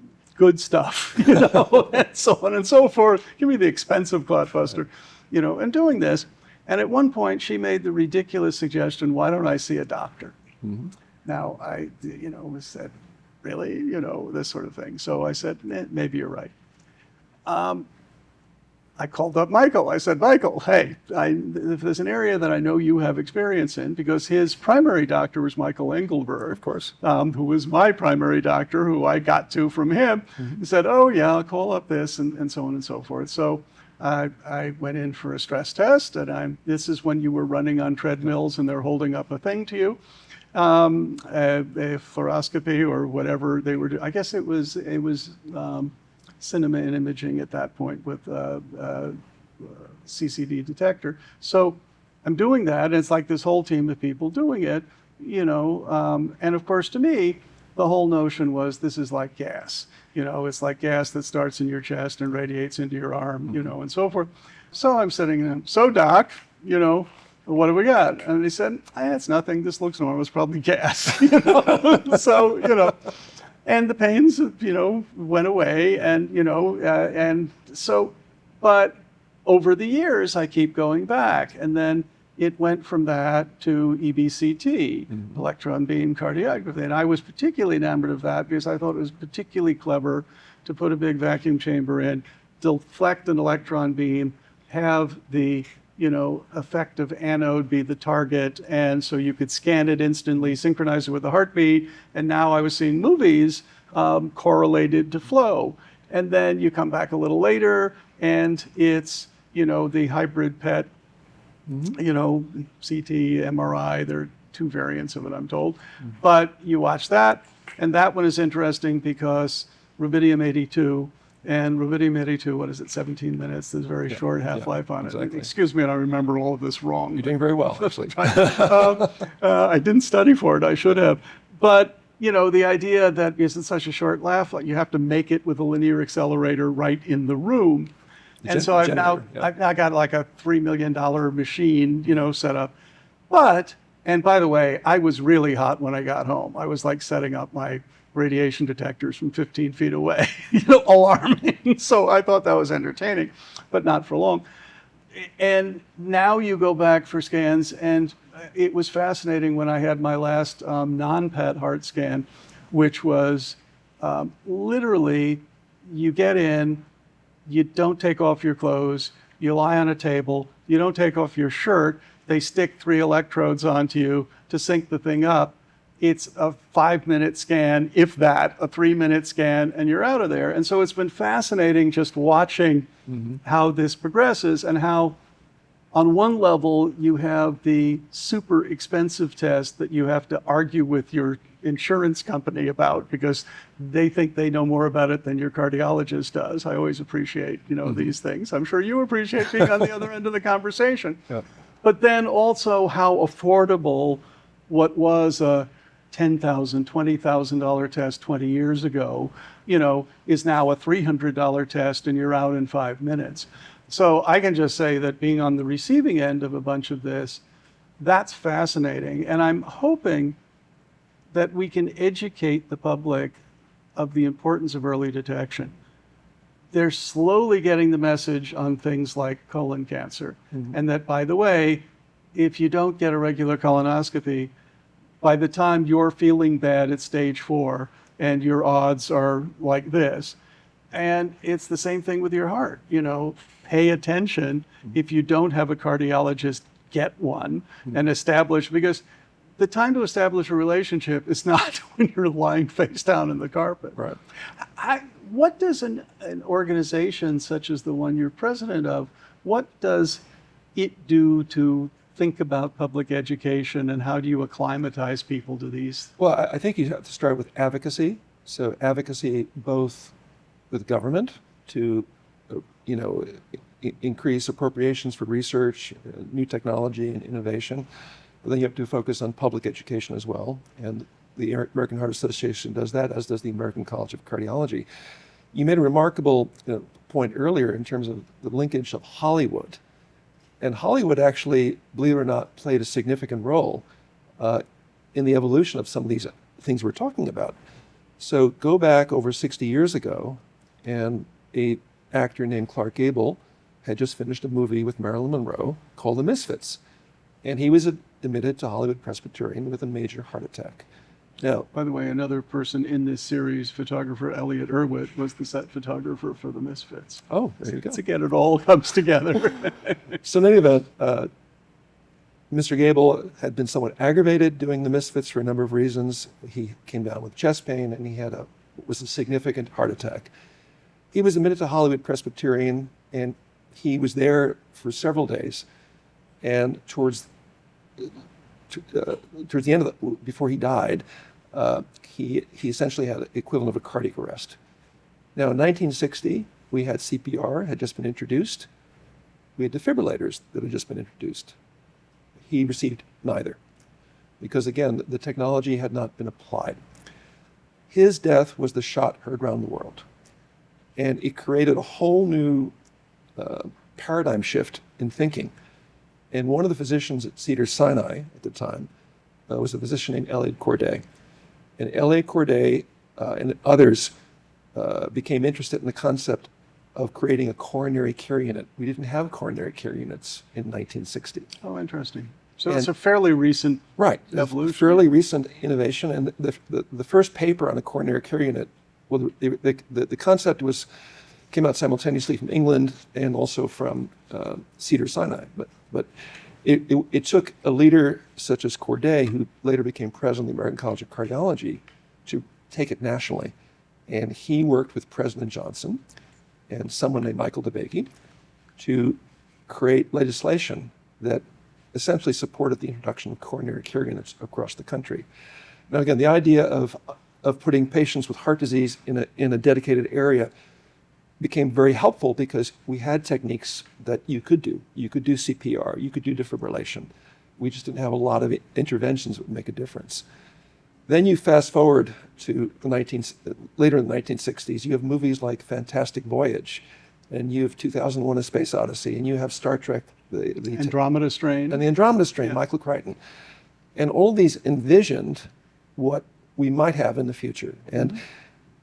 stuff, and so on and so forth. Give me the expensive clotbuster, and doing this. And at one point, she made the ridiculous suggestion, why don't I see a doctor? Now, I, said, really? This sort of thing. So I said, maybe you're right. I called up Michael. I said, Michael, hey, if there's an area that I know you have experience in, because his primary doctor was Michael Engelberg, Of course. who was my primary doctor, who I got to from him. He said, oh yeah, I'll call up this, and so on and so forth. So I went in for a stress test, and this is when you were running on treadmills and they're holding up a thing to you. A fluoroscopy or whatever they were doing. I guess it was cinema and imaging at that point with CCD detector. So I'm doing that, and it's like this whole team of people doing it, and of course to me, the whole notion was this is like gas. It's like gas that starts in your chest and radiates into your arm, and so forth. So I'm sitting there, so doc, what do we got? And he said, it's nothing. This looks normal. It's probably gas. So, and the pains, went away. And so, but over the years, I keep going back. And then it went from that to EBCT, electron beam cardiography. And I was particularly enamored of that because I thought it was particularly clever to put a big vacuum chamber in, deflect an electron beam, have the effective anode be the target. And so you could scan it instantly, synchronize it with the heartbeat. And now I was seeing movies correlated to flow. And then you come back a little later and it's, the hybrid PET, CT, MRI, there are two variants of it, I'm told. But you watch that, and that one is interesting because rubidium-82, and rubidium-82, what is it, 17 minutes? There's a very short half-life on it. Exactly. Excuse me, and I remember all of this wrong. You're doing very well, actually. I didn't study for it, I should have. But, the idea that because it's such a short laugh, you have to make it with a linear accelerator right in the room. And so I've now got like a $3 million machine, set up. But, and by the way, I was really hot when I got home. I was like setting up my radiation detectors from 15 feet away, alarming. So I thought that was entertaining, but not for long. And now you go back for scans, and it was fascinating when I had my last non-PET heart scan, which was literally you get in, you don't take off your clothes, you lie on a table, you don't take off your shirt, they stick 3 electrodes onto you to sync the thing up. It's a 5-minute scan, if that, a 3-minute scan, and you're out of there. And so it's been fascinating just watching how this progresses and how on one level you have the super expensive test that you have to argue with your insurance company about because they think they know more about it than your cardiologist does. I always appreciate, these things. I'm sure you appreciate being on the other end of the conversation. Yeah. But then also how affordable what was a $10,000, $20,000 test 20 years ago, is now a $300 test and you're out in 5 minutes. So I can just say that being on the receiving end of a bunch of this, that's fascinating. And I'm hoping that we can educate the public of the importance of early detection. They're slowly getting the message on things like colon cancer. And that, by the way, if you don't get a regular colonoscopy, by the time you're feeling bad at stage 4 and your odds are like this. And it's the same thing with your heart, pay attention. If you don't have a cardiologist, get one and establish, because the time to establish a relationship is not when you're lying face down in the carpet. Right. What does an organization such as the one you're president of, what does it do to think about public education, and how do you acclimatize people to these? Well, I think you have to start with advocacy. So advocacy both with government to, increase appropriations for research, new technology and innovation. But then you have to focus on public education as well. And the American Heart Association does that, as does the American College of Cardiology. You made a remarkable point earlier in terms of the linkage of Hollywood. And Hollywood actually, believe it or not, played a significant role in the evolution of some of these things we're talking about. So go back over 60 years ago, and an actor named Clark Gable had just finished a movie with Marilyn Monroe called The Misfits. And he was admitted to Hollywood Presbyterian with a major heart attack. Now, by the way, another person in this series, photographer Elliot Irwitt, was the set photographer for The Misfits. Oh, there you go. Again, it all comes together. So in any event, Mr. Gable had been somewhat aggravated doing The Misfits for a number of reasons. He came down with chest pain, and he had was a significant heart attack. He was admitted to Hollywood Presbyterian, and he was there for several days. And towards the end of before he died, he essentially had the equivalent of a cardiac arrest. Now, in 1960, we had CPR, had just been introduced. We had defibrillators that had just been introduced. He received neither, because again, the technology had not been applied. His death was the shot heard around the world. And it created a whole new paradigm shift in thinking. And one of the physicians at Cedars-Sinai at the time was a physician named Elliot Corday. And Elliot Corday and others became interested in the concept of creating a coronary care unit. We didn't have coronary care units in 1960. Oh, interesting. So it's a fairly recent evolution. Fairly recent innovation. And the first paper on a coronary care unit, well, the concept came out simultaneously from England and also from Cedars-Sinai. But But it took a leader such as Corday, who later became president of the American College of Cardiology, to take it nationally. And he worked with President Johnson and someone named Michael DeBakey to create legislation that essentially supported the introduction of coronary care units across the country. Now, again, the idea of putting patients with heart disease in a dedicated area became very helpful because we had techniques that you could do. You could do CPR, you could do defibrillation. We just didn't have a lot of interventions that would make a difference. Then you fast forward to later in the 1960s, you have movies like Fantastic Voyage, and you have 2001: A Space Odyssey, and you have Star Trek, the Andromeda Strain. And the Andromeda Strain, yeah. Michael Crichton. And all these envisioned what we might have in the future. And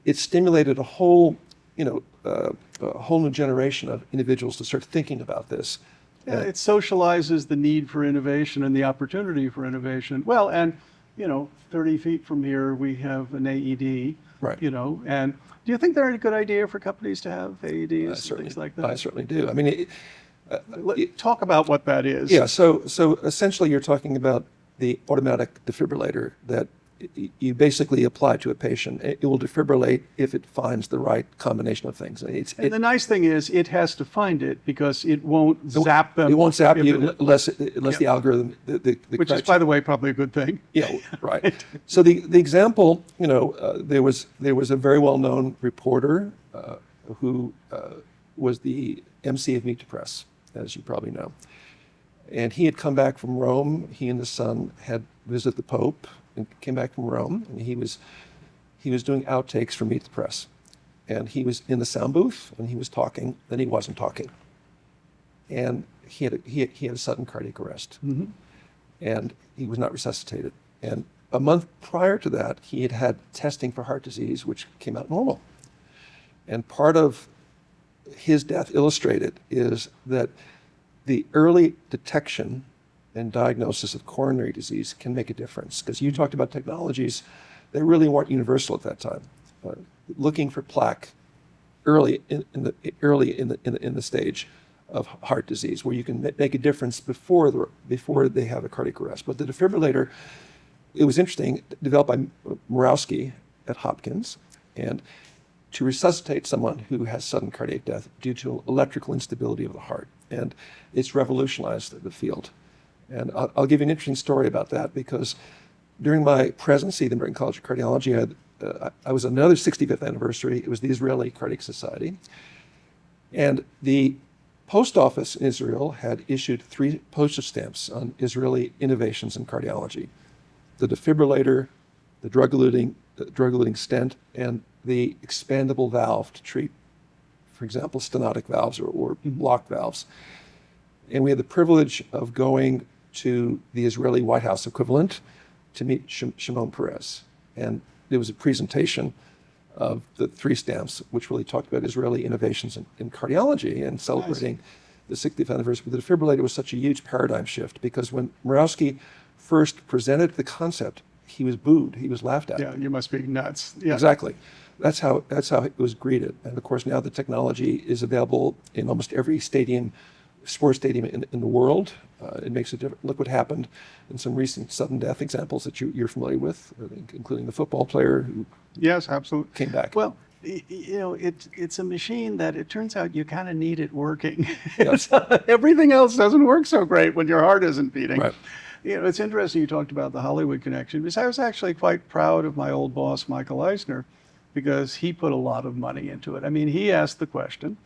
it stimulated a whole new generation of individuals to start thinking about this. Yeah, it socializes the need for innovation and the opportunity for innovation. Well, and 30 feet from here, we have an AED, right? And do you think they're a good idea for companies to have AEDs and things like that? I certainly do. I mean, talk about what that is. Yeah, so essentially you're talking about the automatic defibrillator that you basically apply to a patient. It will defibrillate if it finds the right combination of things. And the nice thing is it has to find it because it won't zap them. It won't zap you unless the algorithm, which is, by the way, probably a good thing. Yeah, right. So the example, there was a very well-known reporter who was the MC of Meet the Press, as you probably know. And he had come back from Rome. He and his son had visited the Pope and came back from Rome, and he was doing outtakes for Meet the Press. And he was in the sound booth, and he was talking, then he wasn't talking. And he had a sudden cardiac arrest. Mm-hmm. And he was not resuscitated. And a month prior to that, he had had testing for heart disease, which came out normal. And part of his death illustrated is that the early detection and diagnosis of coronary disease can make a difference. Because you talked about technologies that really weren't universal at that time. Looking for plaque early in the stage of heart disease, where you can make a difference before they have a cardiac arrest. But the defibrillator, it was interesting, developed by Murawski at Hopkins, and to resuscitate someone who has sudden cardiac death due to electrical instability of the heart. And it's revolutionized the field. And I'll give you an interesting story about that, because during my presidency at the American College of Cardiology, I was another 65th anniversary. It was the Israeli Cardiac Society. And the post office in Israel had issued 3 postage stamps on Israeli innovations in cardiology: the defibrillator, the drug-eluting stent, and the expandable valve to treat, for example, stenotic valves or blocked valves. And we had the privilege of going to the Israeli White House equivalent to meet Shimon Peres. And there was a presentation of the 3 stamps, which really talked about Israeli innovations in cardiology and celebrating the 60th anniversary. The defibrillator was such a huge paradigm shift, because when Murawski first presented the concept, he was booed, he was laughed at. Yeah, you must be nuts. Yeah. Exactly. That's how it was greeted. And of course, now the technology is available in almost every sports stadium in the world. It makes a difference. Look what happened in some recent sudden death examples that you're familiar with, including the football player who yes, absolutely came back. Well, it's a machine that it turns out you kind of need it working. Yes. Everything else doesn't work so great when your heart isn't beating. Right. It's interesting you talked about the Hollywood connection, because I was actually quite proud of my old boss, Michael Eisner, because he put a lot of money into it. I mean, he asked the question,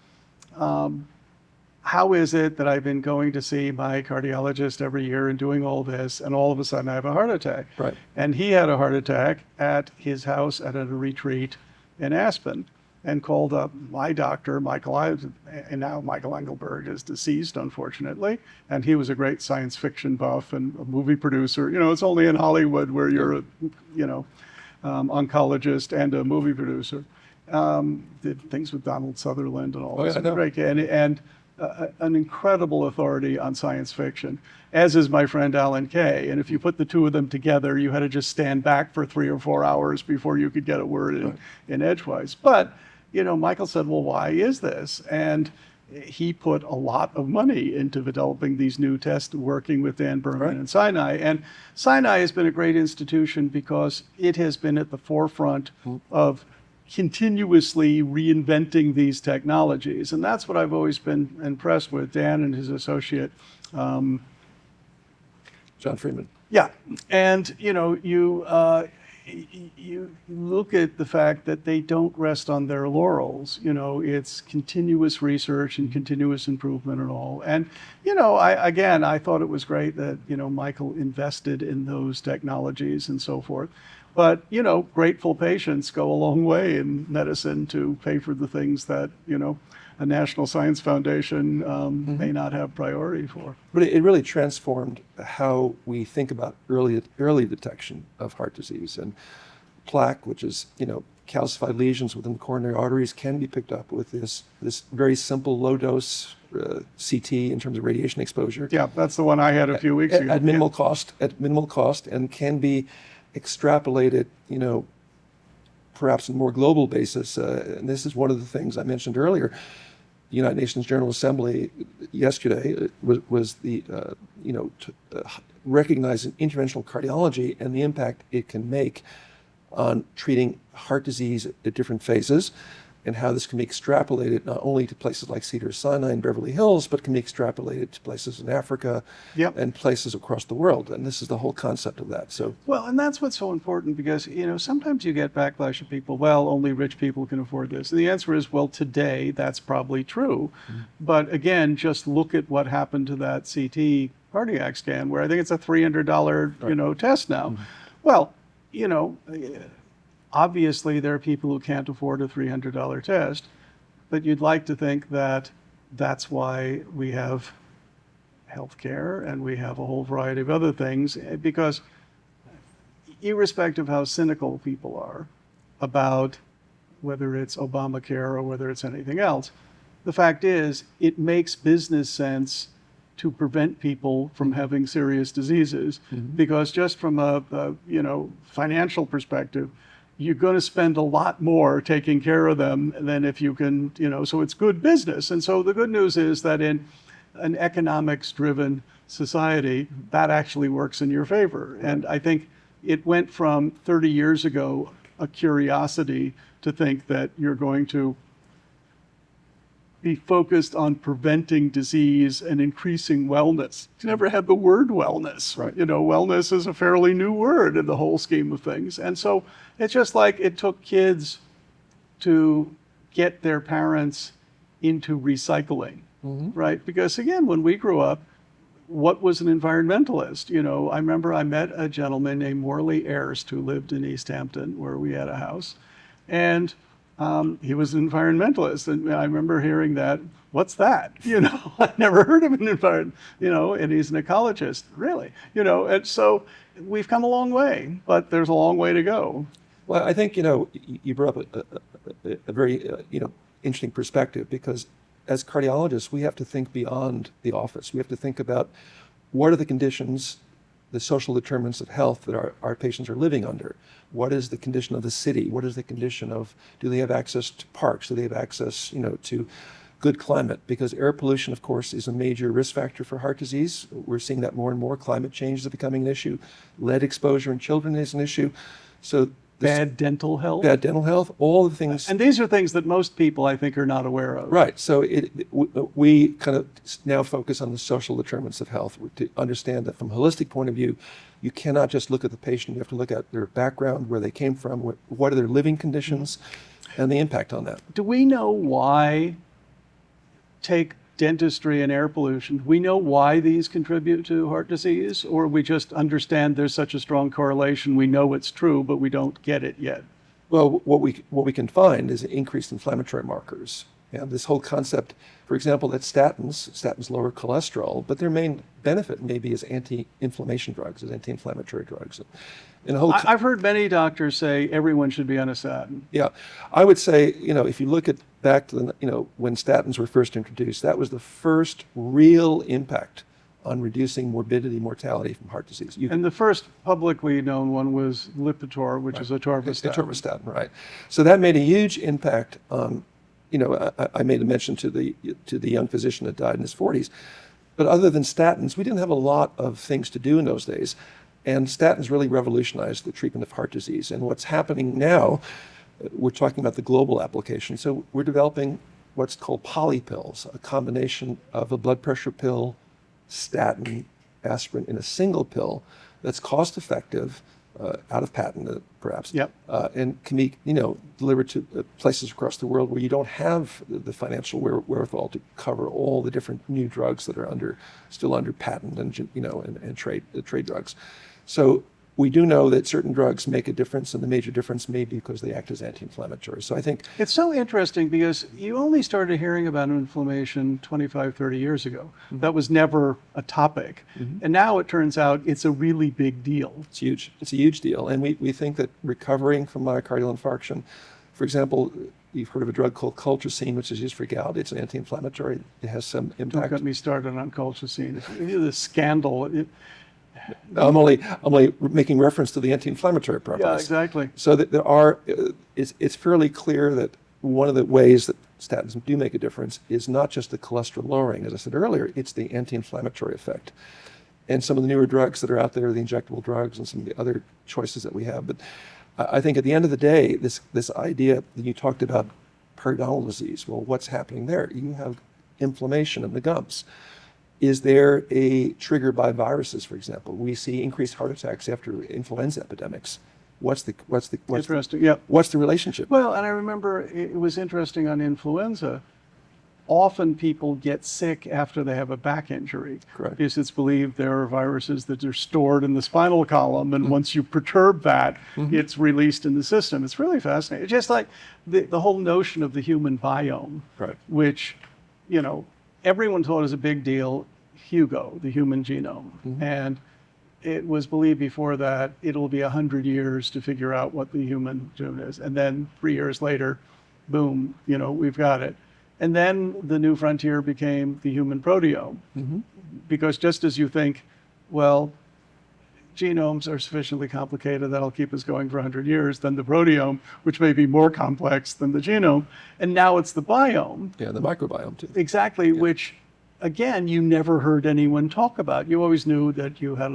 how is it that I've been going to see my cardiologist every year and doing all this, and all of a sudden I have a heart attack? Right. And he had a heart attack at his house at a retreat in Aspen, and called up my doctor, Michael, and now Michael Engelberg is deceased, unfortunately, and he was a great science fiction buff and a movie producer. It's only in Hollywood where you're a, oncologist and a movie producer. Did things with Donald Sutherland and all this. Great, and an incredible authority on science fiction, as is my friend Alan Kay. And if you put the two of them together, you had to just stand back for 3 or 4 hours before you could get a word in edgewise. But Michael said, well, why is this? And he put a lot of money into developing these new tests, working with Dan Berman Right. and Sinai. And Sinai has been a great institution because it has been at the forefront of continuously reinventing these technologies. And that's what I've always been impressed with, Dan and his associate. John Freeman. Yeah, and you look at the fact that they don't rest on their laurels. It's continuous research and continuous improvement and all. And I thought it was great that Michael invested in those technologies and so forth. But grateful patients go a long way in medicine to pay for the things that a National Science Foundation may not have priority for. But it really transformed how we think about early detection of heart disease. And plaque, which is calcified lesions within the coronary arteries, can be picked up with this very simple low dose CT in terms of radiation exposure. Yeah, that's the one I had a few weeks ago. At minimal cost, and can be extrapolated, perhaps on a more global basis. And this is one of the things I mentioned earlier. The United Nations General Assembly yesterday was recognizing interventional cardiology and the impact it can make on treating heart disease at different phases, and how this can be extrapolated not only to places like Cedars-Sinai and Beverly Hills, but can be extrapolated to places in Africa and places across the world. And this is the whole concept of that. So, well, and that's what's so important, because sometimes you get backlash of people, well, only rich people can afford this. And the answer is, well, today that's probably true. But again, just look at what happened to that CT cardiac scan, where I think it's a $300 test now. Well, obviously, there are people who can't afford a $300 test, but you'd like to think that that's why we have healthcare and we have a whole variety of other things, because irrespective of how cynical people are about whether it's Obamacare or whether it's anything else, the fact is it makes business sense to prevent people from having serious diseases, because just from a financial perspective, you're going to spend a lot more taking care of them than if you can, so it's good business. And so the good news is that in an economics-driven society, that actually works in your favor. And I think it went from 30 years ago, a curiosity to think that you're going to be focused on preventing disease and increasing wellness. You never had the word wellness. Right. Wellness is a fairly new word in the whole scheme of things. And so it's just like it took kids to get their parents into recycling, right? Because again, when we grew up, what was an environmentalist? I remember I met a gentleman named Morley Ayerst who lived in East Hampton, where we had a house. And he was an environmentalist, and I remember hearing that. What's that? I've never heard of an environment. And he's an ecologist, really. And so we've come a long way, but there's a long way to go. well, I think you brought up a very interesting perspective, because as cardiologists, we have to think beyond the office. We have to think about what are the conditions, the social determinants of health that our patients are living under. What is the condition of the city? What is the condition of, do they have access to parks? Do they have access, to good climate? Because air pollution, of course, is a major risk factor for heart disease. We're seeing that more and more. Climate change is becoming an issue. Lead exposure in children is an issue. So Bad dental health. bad dental health, all the things. And these are things that most people, I think, are not aware of. Right. So we kind of now focus on the social determinants of health to understand that from a holistic point of view, you cannot just look at the patient. You have to look at their background, where they came from, what are their living conditions, and the impact on that. Do we know why, take dentistry and air pollution, do we know why these contribute to heart disease? Or we just understand there's such a strong correlation, we know it's true, but we don't get it yet? Well, what we can find is increased inflammatory markers. And this whole concept, for example, that statins lower cholesterol, but their main benefit maybe is anti-inflammation drugs, is anti-inflammatory drugs. And the whole I've heard many doctors say everyone should be on a statin. Yeah, I would say, if you look at back to the, when statins were first introduced, that was the first real impact on reducing morbidity, mortality from heart disease. And the first publicly known one was Lipitor, which is atorvastatin. Atorvastatin, right. So that made a huge impact on I made a mention to the young physician that died in his 40s. But other than statins, we didn't have a lot of things to do in those days. And statins really revolutionized the treatment of heart disease. And what's happening now, we're talking about the global application. So we're developing what's called polypills, a combination of a blood pressure pill, statin, aspirin in a single pill that's cost effective, out of patent, perhaps, Yep. and can be, delivered to places across the world where you don't have the financial wherewithal to cover all the different new drugs that are still under patent and trade drugs. So we do know that certain drugs make a difference, and the major difference may be because they act as anti-inflammatory. So I think It's so interesting because you only started hearing about inflammation 25, 30 years ago. That was never a topic. And now it turns out it's a really big deal. it's huge. It's a huge deal. And we think that recovering from myocardial infarction, for example, you've heard of a drug called colchicine, which is used for gout. It's an anti-inflammatory. It has some Don't impact. get me started on colchicine. The scandal. I'm only making reference to the anti-inflammatory properties. Yeah, exactly. So that it's fairly clear that one of the ways that statins do make a difference is not just the cholesterol lowering, as I said earlier, it's the anti-inflammatory effect. And some of the newer drugs that are out there, the injectable drugs and some of the other choices that we have. But I think at the end of the day, this idea that you talked about periodontal disease, well, what's happening there? You have inflammation in the gums. Is there a trigger by viruses, for example? We see increased heart attacks after influenza epidemics. Interesting. Yeah. What's the relationship? Well, and I remember it was interesting on influenza. Often people get sick after they have a back injury. Correct. Because it's believed there are viruses that are stored in the spinal column, and once you perturb that, it's released in the system. It's really fascinating. It's just like the whole notion of the human biome, Right. which, everyone thought was a big deal. Hugo, the human genome. And it was believed before that it'll be 100 years to figure out what the human genome is. And then 3 years later, boom, we've got it. And then the new frontier became the human proteome. Because just as you think, well, genomes are sufficiently complicated that'll keep us going for 100 years, then the proteome, which may be more complex than the genome. And now it's the biome. Yeah, the microbiome too. Exactly, which, again, you never heard anyone talk about. You always knew that you had,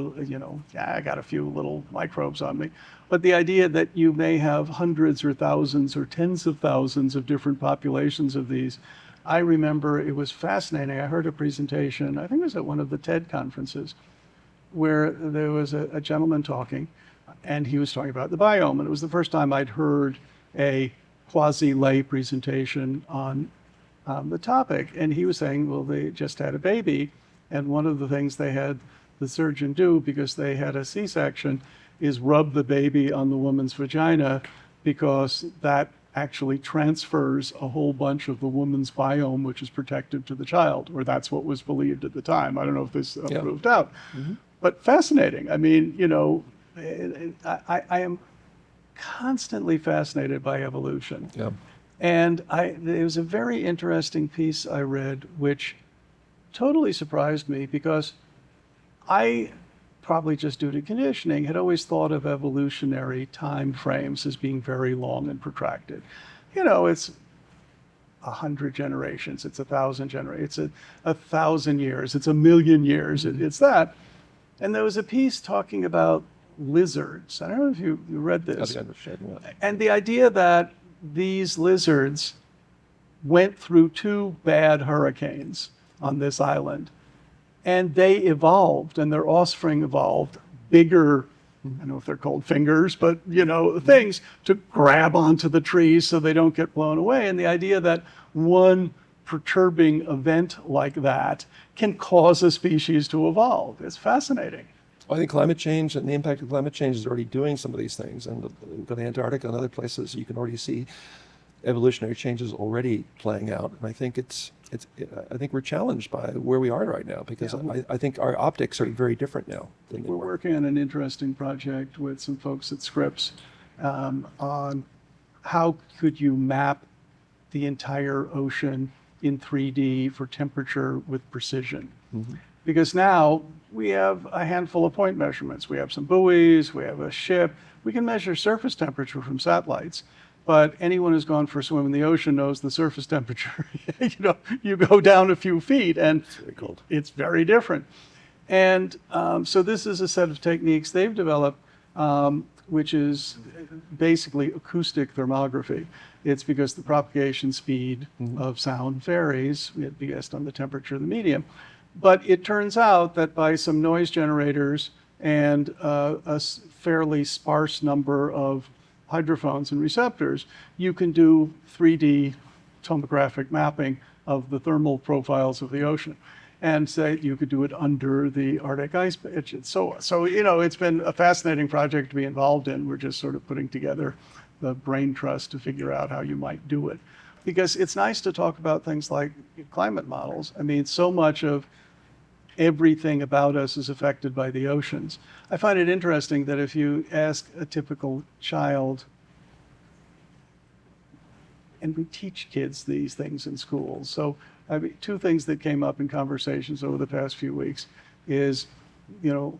I got a few little microbes on me. But the idea that you may have hundreds or thousands or tens of thousands of different populations of these, I remember it was fascinating. I heard a presentation, I think it was at one of the TED conferences, where there was a gentleman talking, and he was talking about the biome. And it was the first time I'd heard a quasi-lay presentation on the topic. And he was saying, well, they just had a baby. And one of the things they had the surgeon do, because they had a C-section, is rub the baby on the woman's vagina, because that actually transfers a whole bunch of the woman's biome, which is protective to the child, or that's what was believed at the time. I don't know if this proved out. But fascinating. I mean, I am constantly fascinated by evolution. Yeah. And there was a very interesting piece I read, which totally surprised me, because I, probably just due to conditioning, had always thought of evolutionary time frames as being very long and protracted. It's 100 generations, it's 1,000 generations, it's 1,000 years, it's 1,000,000 years, it's that. And there was a piece talking about lizards. I don't know if you read this. And the idea that these lizards went through 2 bad hurricanes on this island, and they evolved, and their offspring evolved bigger, I don't know if they're called fingers, but things to grab onto the trees so they don't get blown away. And the idea that one perturbing event like that can cause a species to evolve is fascinating. I think climate change and the impact of climate change is already doing some of these things. And go to Antarctica and other places, you can already see evolutionary changes already playing out. And I think I think we're challenged by where we are right now, because I think our optics are very different now than they We're were. working on an interesting project with some folks at Scripps on how could you map the entire ocean in 3D for temperature with precision. Because now we have a handful of point measurements. We have some buoys, we have a ship. We can measure surface temperature from satellites. but anyone who's gone for a swim in the ocean knows the surface temperature. You go down a few feet and It's very cold. it's very different. And so this is a set of techniques they've developed, which is basically acoustic thermography. It's because the propagation speed of sound varies based on the temperature of the medium. But it turns out that by some noise generators and a fairly sparse number of hydrophones and receptors, you can do 3D tomographic mapping of the thermal profiles of the ocean. And say you could do it under the Arctic ice pitch and so on. So, it's been a fascinating project to be involved in. We're just sort of putting together the brain trust to figure out how you might do it. Because it's nice to talk about things like climate models. I mean, so much of everything about us is affected by the oceans. I find it interesting that if you ask a typical child, and we teach kids these things in schools. So I mean, two things that came up in conversations over the past few weeks is,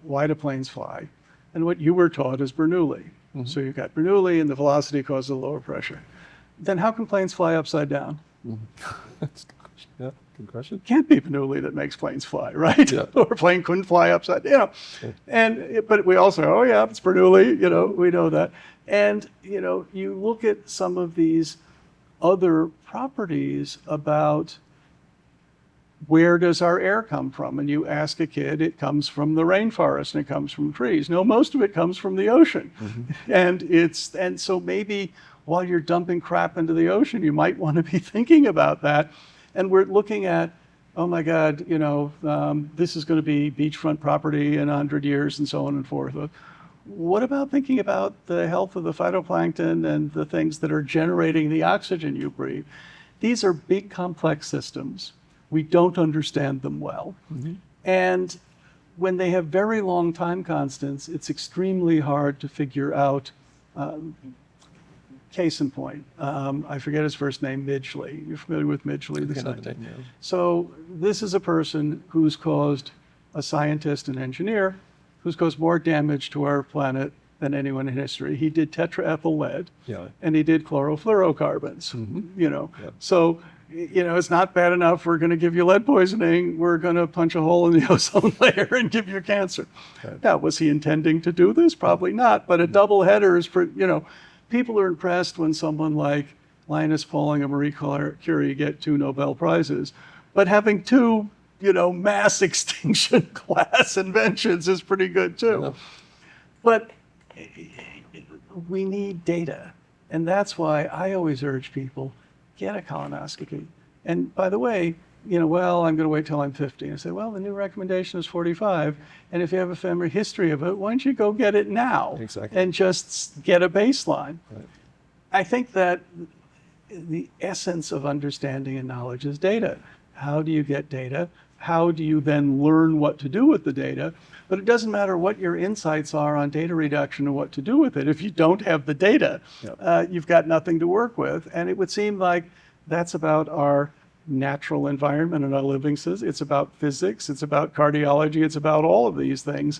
why do planes fly? And what you were taught is Bernoulli. So you've got Bernoulli and the velocity causes a lower pressure. Then how can planes fly upside down? That's a good question. Yeah, good question. Can't be Bernoulli that makes planes fly, right? Yeah. Or a plane couldn't fly upside down. But we also, oh yeah, it's Bernoulli, we know that. And, you look at some of these other properties about where does our air come from? And you ask a kid, it comes from the rainforest and it comes from trees. No, most of it comes from the ocean. And so maybe while you're dumping crap into the ocean, you might want to be thinking about that. And we're looking at, oh my God, this is going to be beachfront property in 100 years and so on and forth. What about thinking about the health of the phytoplankton and the things that are generating the oxygen you breathe? These are big, complex systems. We don't understand them well. And when they have very long time constants, it's extremely hard to figure out. Case in point, I forget his first name, Midgley. You're familiar with Midgley? So this is a person who's caused, a scientist and engineer, who's caused more damage to our planet than anyone in history. He did tetraethyl lead, and he did chlorofluorocarbons. So it's not bad enough. We're going to give you lead poisoning. We're going to punch a hole in the ozone layer and give you cancer. Now, was he intending to do this? Probably not. But a double header is, people are impressed when someone like Linus Pauling and Marie Curie get 2 Nobel Prizes. But having 2, mass extinction class inventions is pretty good too. But we need data. And that's why I always urge people, get a colonoscopy. And by the way, well, I'm going to wait till I'm 50. And I say, well, the new recommendation is 45. And if you have a family history of it, why don't you go get it now? Exactly. And just get a baseline. Right. I think that the essence of understanding and knowledge is data. How do you get data? How do you then learn what to do with the data? But it doesn't matter what your insights are on data reduction and what to do with it. If you don't have the data, you've got nothing to work with. And it would seem like that's about our natural environment and our living systems. It's about physics, it's about cardiology, it's about all of these things.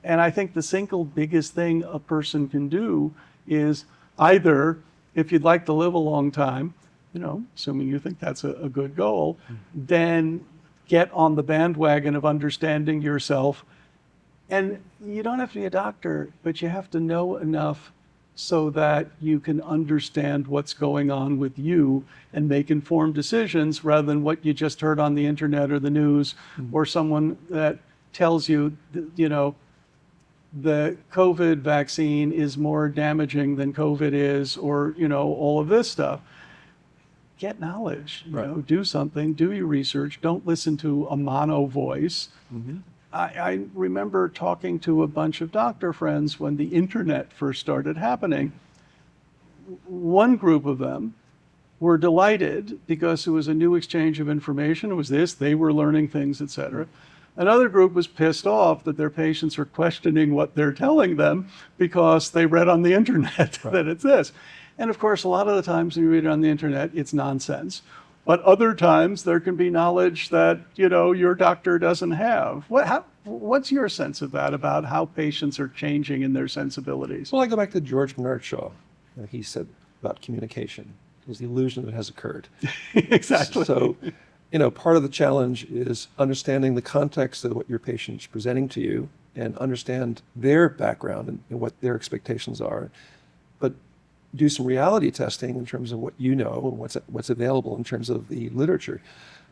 And I think the single biggest thing a person can do is either, if you'd like to live a long time, assuming you think that's a good goal, then get on the bandwagon of understanding yourself. And you don't have to be a doctor, but you have to know enough so that you can understand what's going on with you and make informed decisions rather than what you just heard on the internet or the news or someone that tells you, the COVID vaccine is more damaging than COVID is, or, all of this stuff. Get knowledge, do something, do your research. Don't listen to a mono voice. I remember talking to a bunch of doctor friends when the internet first started happening. One group of them were delighted because it was a new exchange of information. It was this, they were learning things, et cetera. Another group was pissed off that their patients are questioning what they're telling them because they read on the internet that it's this. And of course, a lot of the times when you read it on the internet, it's nonsense. But other times there can be knowledge that, your doctor doesn't have. What's your sense of that, about how patients are changing in their sensibilities? Well, I go back to George Bernard Shaw. He said, about communication is the illusion that it has occurred. Exactly. So, part of the challenge is understanding the context of what your patient is presenting to you and understand their background and what their expectations are, but do some reality testing in terms of what you know and what's available in terms of the literature.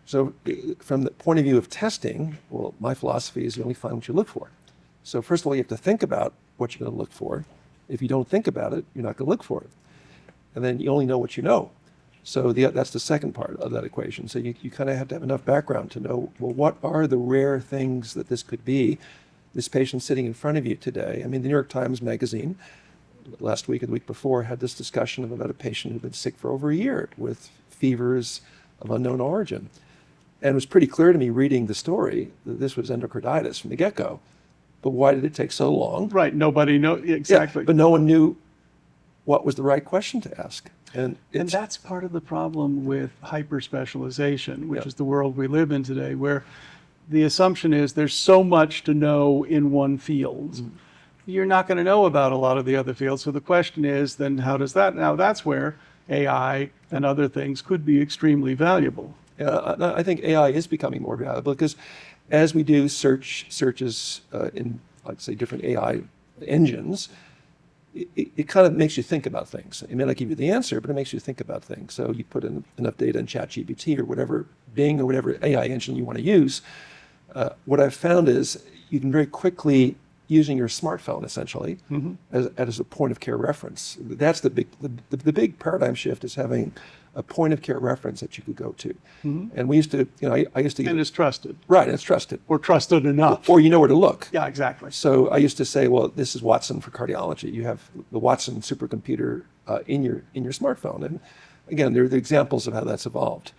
So from the point of view of testing, well, my philosophy is you only find what you look for. So first of all, you have to think about what you're going to look for. If you don't think about it, you're not going to look for it. And then you only know what you know. So that's the second part of that equation. So you kind of have to have enough background to know, well, what are the rare things that this could be? This patient sitting in front of you today. I mean, the New York Times Magazine last week or the week before had this discussion about a patient who'd been sick for over a year with fevers of unknown origin. And it was pretty clear to me reading the story that this was endocarditis from the get-go. But why did it take so long? Right. Nobody knows. Exactly. Yeah, but no one knew what was the right question to ask. And that's part of the problem with hyper-specialization, which Yeah. is the world we live in today, where the assumption is there's so much to know in one field. You're not going to know about a lot of the other fields. So the question is, then how does that? Now that's where AI and other things could be extremely valuable. I think AI is becoming more valuable because as we do searches in, like say, different AI engines, it kind of makes you think about things. It may not give you the answer, but it makes you think about things. So you put in enough data in ChatGPT or whatever, Bing or whatever AI engine you want to use. What I've found is you can very quickly, using your smartphone essentially, as a point of care reference. That's the big paradigm shift, is having a point of care reference that you could go to. And we used to, I used to get, And it's trusted. right, it's trusted. Or trusted enough. Or you know where to look. Yeah, exactly. So I used to say, well, this is Watson for cardiology. You have the Watson supercomputer in your smartphone. And again, there are the examples of how that's evolved.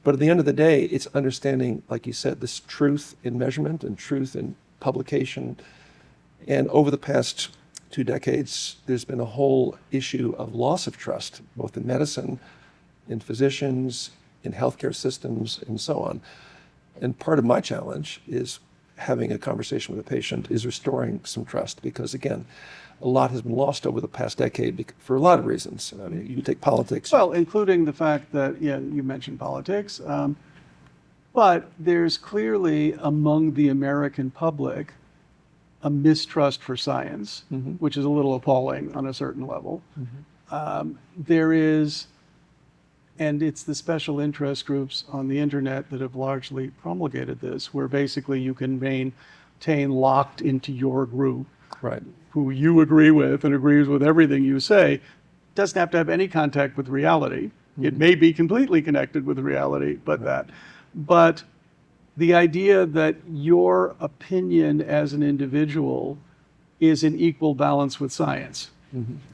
But at the end of the day, it's understanding, like you said, this truth in measurement and truth in publication. And over the past 2 decades, there's been a whole issue of loss of trust, both in medicine, in physicians, in healthcare systems, and so on. And part of my challenge is having a conversation with a patient, is restoring some trust, because again, a lot has been lost over the past decade for a lot of reasons. I mean, you take politics. Well, including the fact that, you mentioned politics, but there's clearly among the American public a mistrust for science, which is a little appalling on a certain level. There is, and it's the special interest groups on the internet that have largely promulgated this, where basically you can maintain locked into your group, Right. who you agree with and agrees with everything you say, doesn't have to have any contact with reality. It may be completely connected with reality, but the idea that your opinion as an individual is in equal balance with science,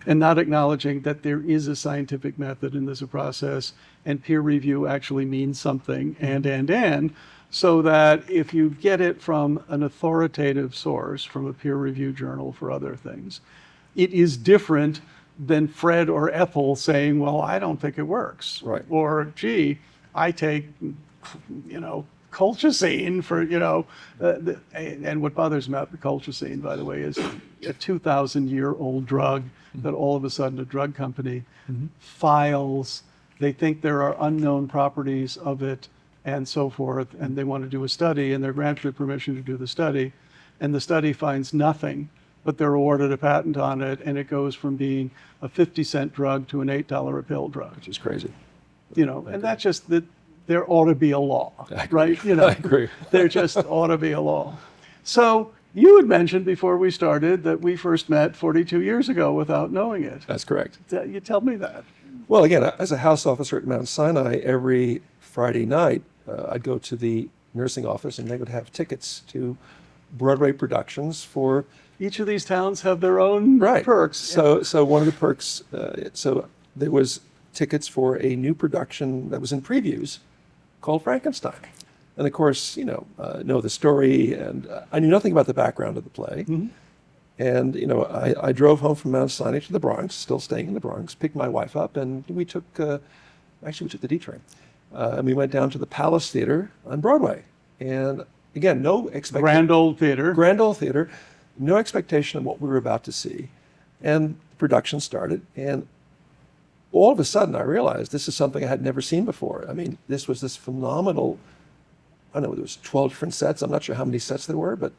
and not acknowledging that there is a scientific method in this process, and peer review actually means something, and, so that if you get it from an authoritative source, from a peer review journal for other things, it is different than Fred or Ethel saying, well, I don't think it works. Right. Or, gee, I take, colchicine for, and what bothers me about the colchicine, by the way, is a 2,000-year-old drug that all of a sudden a drug company files. They think there are unknown properties of it and so forth, and they want to do a study, and they're granted permission to do the study, and the study finds nothing, but they're awarded a patent on it, and it goes from being a 50-cent drug to an $8 a pill drug. Which is crazy. And that's just that. There ought to be a law, right? I agree. There just ought to be a law. So you had mentioned before we started that we first met 42 years ago without knowing it. That's correct. You tell me that. Well, again, as a house officer at Mount Sinai, every Friday night, I'd go to the nursing office and they would have tickets to Broadway productions for... Each of these towns have their own perks. So one of the perks, so there was tickets for a new production that was in previews called Frankenstein. And of course, know the story, and I knew nothing about the background of the play. And, I drove home from Mount Sinai to the Bronx, still staying in the Bronx, picked my wife up, and we took the D train. And we went down to the Palace Theater on Broadway. And again, no expectation. Grand Old Theater. No expectation of what we were about to see. And the production started, and all of a sudden I realized this is something I had never seen before. I mean, this was this phenomenal, I don't know, there was 12 different sets. I'm not sure how many sets there were, but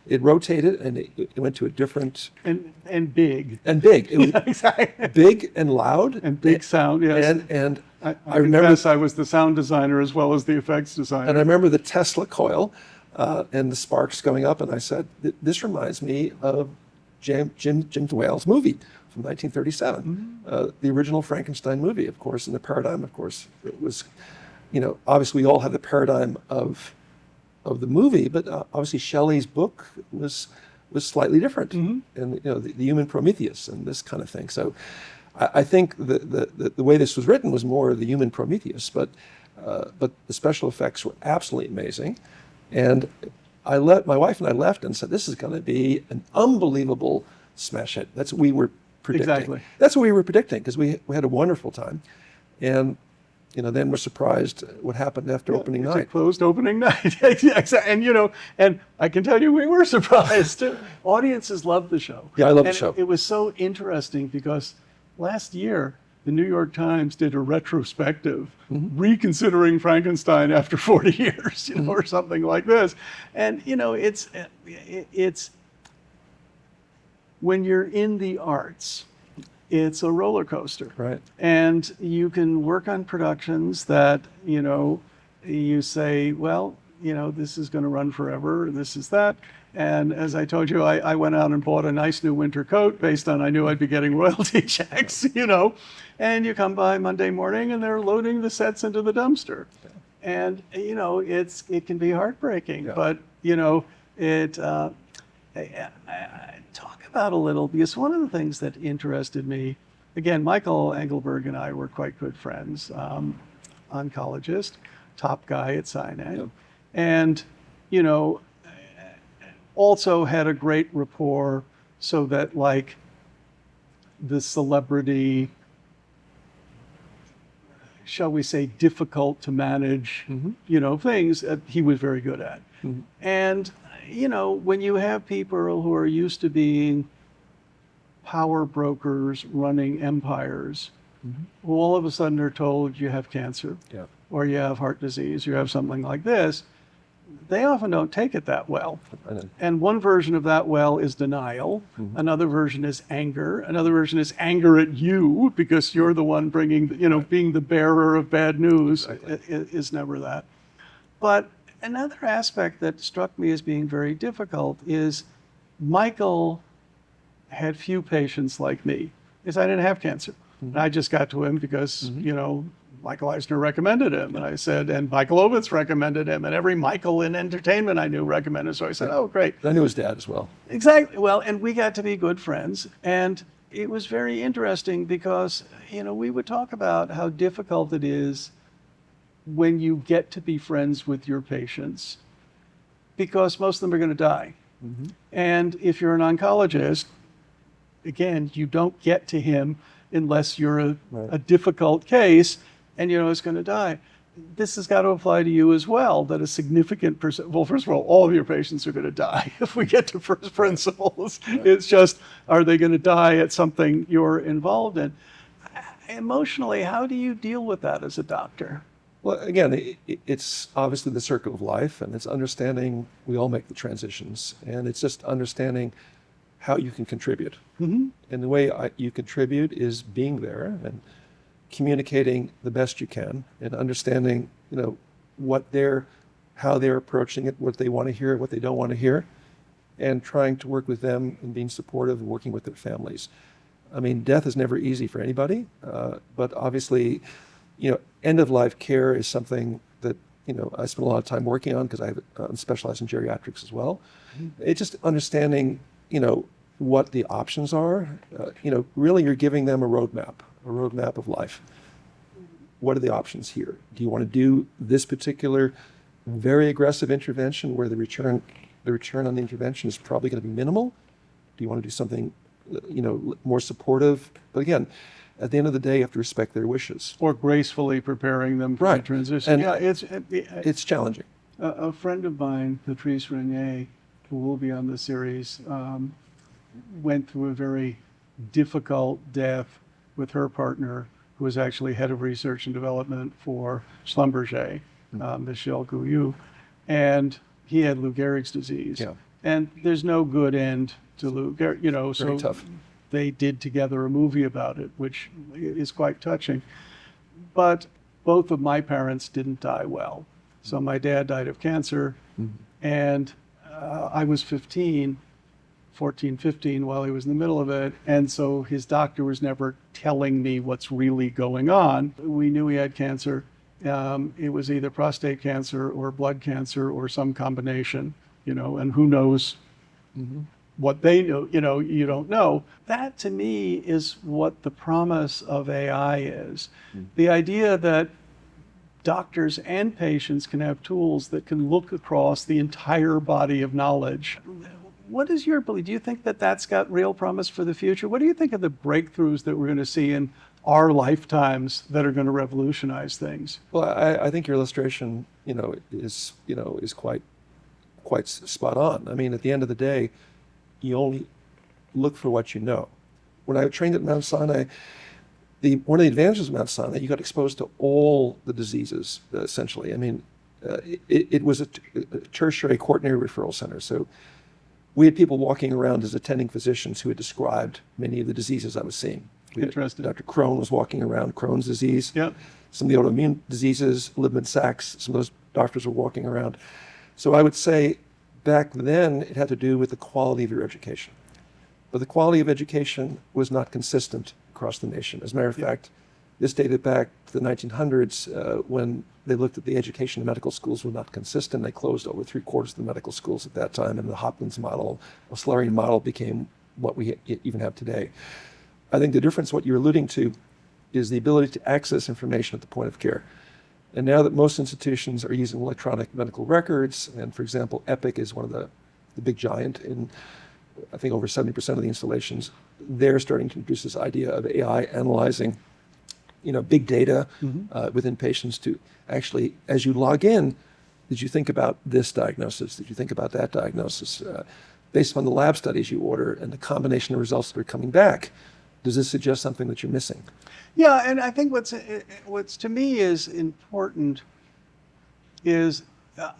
it rotated and it went to a different. And big. And big. It was Yeah, exactly. big and loud. And big sound, yes. And I remember I was the sound designer as well as the effects designer. And I remember the Tesla coil and the sparks going up, and I said, "This reminds me of Jim Whale's movie from 1937, the original Frankenstein movie, of course, and the paradigm, of course, it was, obviously we all have the paradigm of the movie, but obviously Shelley's book was slightly different, and the human Prometheus and this kind of thing. So I think the way this was written was more the human Prometheus, but the special effects were absolutely amazing. And my wife and I left and said, this is going to be an unbelievable smash hit. That's what we were predicting. Exactly. That's what we were predicting, because we had a wonderful time. And then we're surprised what happened after opening night. It's a closed opening night. And I can tell you we were surprised too. Audiences loved the show. Yeah, I love the show. It was so interesting because last year, the New York Times did a retrospective, reconsidering Frankenstein after 40 years, or something like this. And, it's when you're in the arts, it's a roller coaster. Right. And you can work on productions that, you say, well, this is going to run forever, this is that. And as I told you, I went out and bought a nice new winter coat based on I knew I'd be getting royalty checks, And you come by Monday morning and they're loading the sets into the dumpster. And, it can be heartbreaking. Yeah. But, talk about a little, because one of the things that interested me, again, Michael Engelberg and I were quite good friends, oncologist, top guy at Sinai. Yeah. And, also had a great rapport, so that like the celebrity, shall we say, difficult to manage, things he was very good at. And, when you have people who are used to being power brokers running empires, who all of a sudden are told you have cancer, or you have heart disease, you have something like this, they often don't take it that well. And one version of that well is denial. Another version is anger. Another version is anger at you because you're the one bringing, being the bearer of bad news. Is never that. But another aspect that struck me as being very difficult is Michael had few patients like me, because I didn't have cancer. And I just got to him because, Michael Eisner recommended him. And I said, and Michael Ovitz recommended him. And every Michael in entertainment I knew recommended. So I said, oh, great. I knew his dad as well. Exactly. Well, and we got to be good friends. And it was very interesting because, we would talk about how difficult it is when you get to be friends with your patients, because most of them are going to die. And if you're an oncologist, again, you don't get to him unless you're a difficult case and it's going to die. This has got to apply to you as well, that a significant percent, well, first of all of your patients are going to die if we get to first principles. It's just, are they going to die at something you're involved in? Emotionally, how do you deal with that as a doctor? Well, again, it's obviously the circle of life, and it's understanding we all make the transitions, and it's just understanding how you can contribute. And the way you contribute is being there and communicating the best you can, and understanding, how they're approaching it, what they want to hear, what they don't want to hear, and trying to work with them and being supportive and working with their families. I mean, death is never easy for anybody, but obviously, end-of-life care is something that, I spend a lot of time working on, because I specialize in geriatrics as well. It's just understanding, what the options are. Really you're giving them a roadmap of life. What are the options here? Do you want to do this particular very aggressive intervention where the return on the intervention is probably going to be minimal? Do you want to do something, more supportive? But again, at the end of the day, you have to respect their wishes. Or gracefully preparing them for the transition. And it's challenging. A friend of mine, Patrice Renier, who will be on the series, went through a very difficult death with her partner who was actually head of research and development for Schlumberger, Michel Gouillou, and he had Lou Gehrig's disease. Yeah. And there's no good end to Lou Gehrig, Very so tough. they did together a movie about it, which is quite touching. But both of my parents didn't die well. So my dad died of cancer, and I was 14, 15, while he was in the middle of it. And so his doctor was never telling me what's really going on. We knew he had cancer. It was either prostate cancer or blood cancer or some combination, and who knows what they know, you don't know. That to me is what the promise of AI is. The idea that doctors and patients can have tools that can look across the entire body of knowledge. What is your belief? Do you think that that's got real promise for the future? What do you think of the breakthroughs that we're going to see in our lifetimes that are going to revolutionize things? Well, I think your illustration, is quite spot on. I mean, at the end of the day, you only look for what you know. When I trained at Mount Sinai, one of the advantages of Mount Sinai, you got exposed to all the diseases, essentially. I mean, it was a tertiary quaternary referral center. So we had people walking around as attending physicians who had described many of the diseases I was seeing. Interesting. Dr. Crohn was walking around, Crohn's disease. Yep. Some of the autoimmune diseases, Liebman-Sachs, some of those doctors were walking around. So I would say back then it had to do with the quality of your education. But the quality of education was not consistent across the nation. As a matter of fact, this dated back to the 1900s when they looked at the education in medical schools was not consistent. They closed over 3/4 of the medical schools at that time, and the Hopkins model, Oslerian model, became what we even have today. I think the difference, what you're alluding to, is the ability to access information at the point of care. And now that most institutions are using electronic medical records, and for example, Epic is one of the big giant in, I think, over 70% of the installations, they're starting to introduce this idea of AI analyzing, big data within patients to actually, as you log in, did you think about this diagnosis? Did you think about that diagnosis? Based on the lab studies you order and the combination of results that are coming back, does this suggest something that you're missing? Yeah, and I think what's to me is important is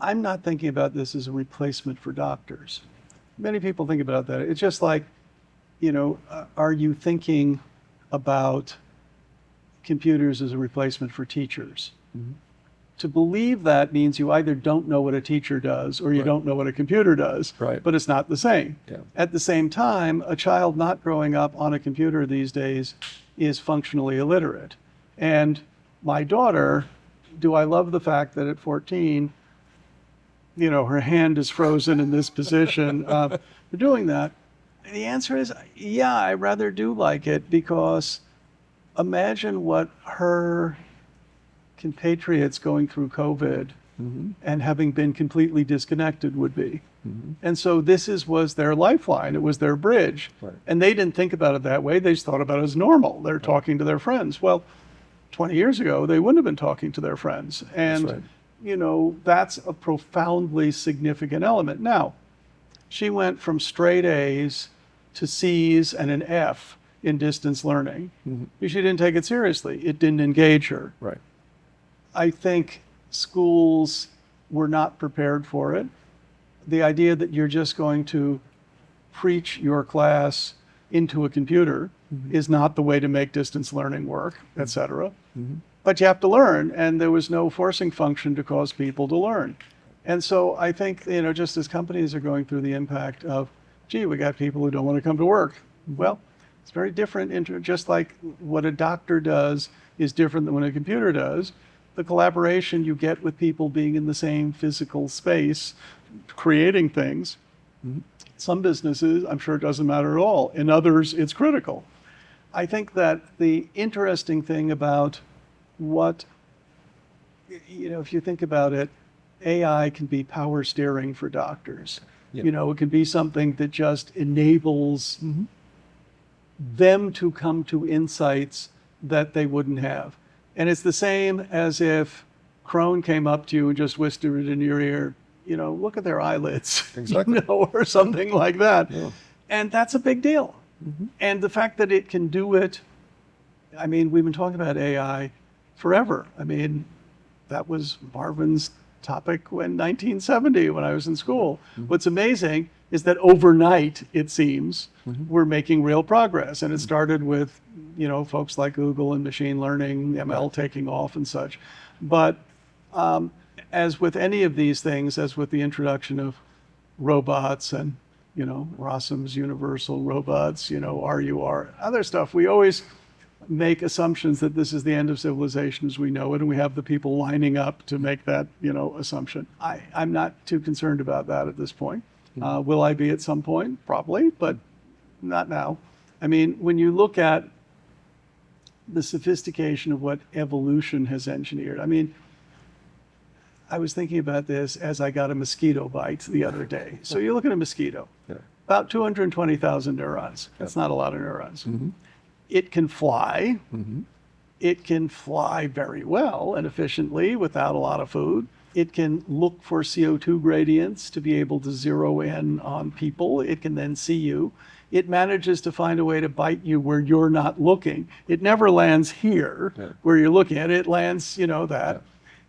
I'm not thinking about this as a replacement for doctors. Many people think about that. It's just like, are you thinking about computers as a replacement for teachers? To believe that means you either don't know what a teacher does or you don't know what a computer does, Right. but it's not the same. Yeah. At the same time, a child not growing up on a computer these days is functionally illiterate. And my daughter, do I love the fact that at 14, her hand is frozen in this position for doing that? The answer is, yeah, I rather do like it, because imagine what her compatriots going through COVID and having been completely disconnected would be. And so this was their lifeline. It was their bridge. Right. And they didn't think about it that way. They just thought about it as normal. They're talking to their friends. Well, 20 years ago, they wouldn't have been talking to their friends. And, right. That's a profoundly significant element. Now, she went from straight A's to C's and an F in distance learning. She didn't take it seriously. It didn't engage her. Right. I think schools were not prepared for it. The idea that you're just going to preach your class into a computer is not the way to make distance learning work, et cetera. But you have to learn, and there was no forcing function to cause people to learn. And so I think, just as companies are going through the impact of, gee, we got people who don't want to come to work. Well, it's very different, just like what a doctor does is different than what a computer does. The collaboration you get with people being in the same physical space, creating things. Some businesses, I'm sure it doesn't matter at all. In others, it's critical. I think that the interesting thing about if you think about it, AI can be power steering for doctors. Yep. It can be something that just enables them to come to insights that they wouldn't have. And it's the same as if Crohn came up to you and just whispered in your ear, look at their eyelids, Exactly. or something like that. Yeah. And that's a big deal. And the fact that it can do it I mean, we've been talking about AI forever. I mean, that was Marvin's topic in 1970 when I was in school. What's amazing is that overnight, it seems, we're making real progress. And it started with, folks like Google and machine learning, ML taking off and such. But as with any of these things, as with the introduction of robots and, Rossum's universal robots, RUR, other stuff, we always make assumptions that this is the end of civilization as we know it, and we have the people lining up to make that, assumption. I'm not too concerned about that at this point. Will I be at some point? Probably, but not now. I mean, when you look at the sophistication of what evolution has engineered, I mean, I was thinking about this as I got a mosquito bite the other day. So you look at a mosquito, about 220,000 neurons. That's not a lot of neurons. It can fly. It can fly very well and efficiently without a lot of food. It can look for CO2 gradients to be able to zero in on people. It can then see you. It manages to find a way to bite you where you're not looking. It never lands here where you're looking at it. It lands, that.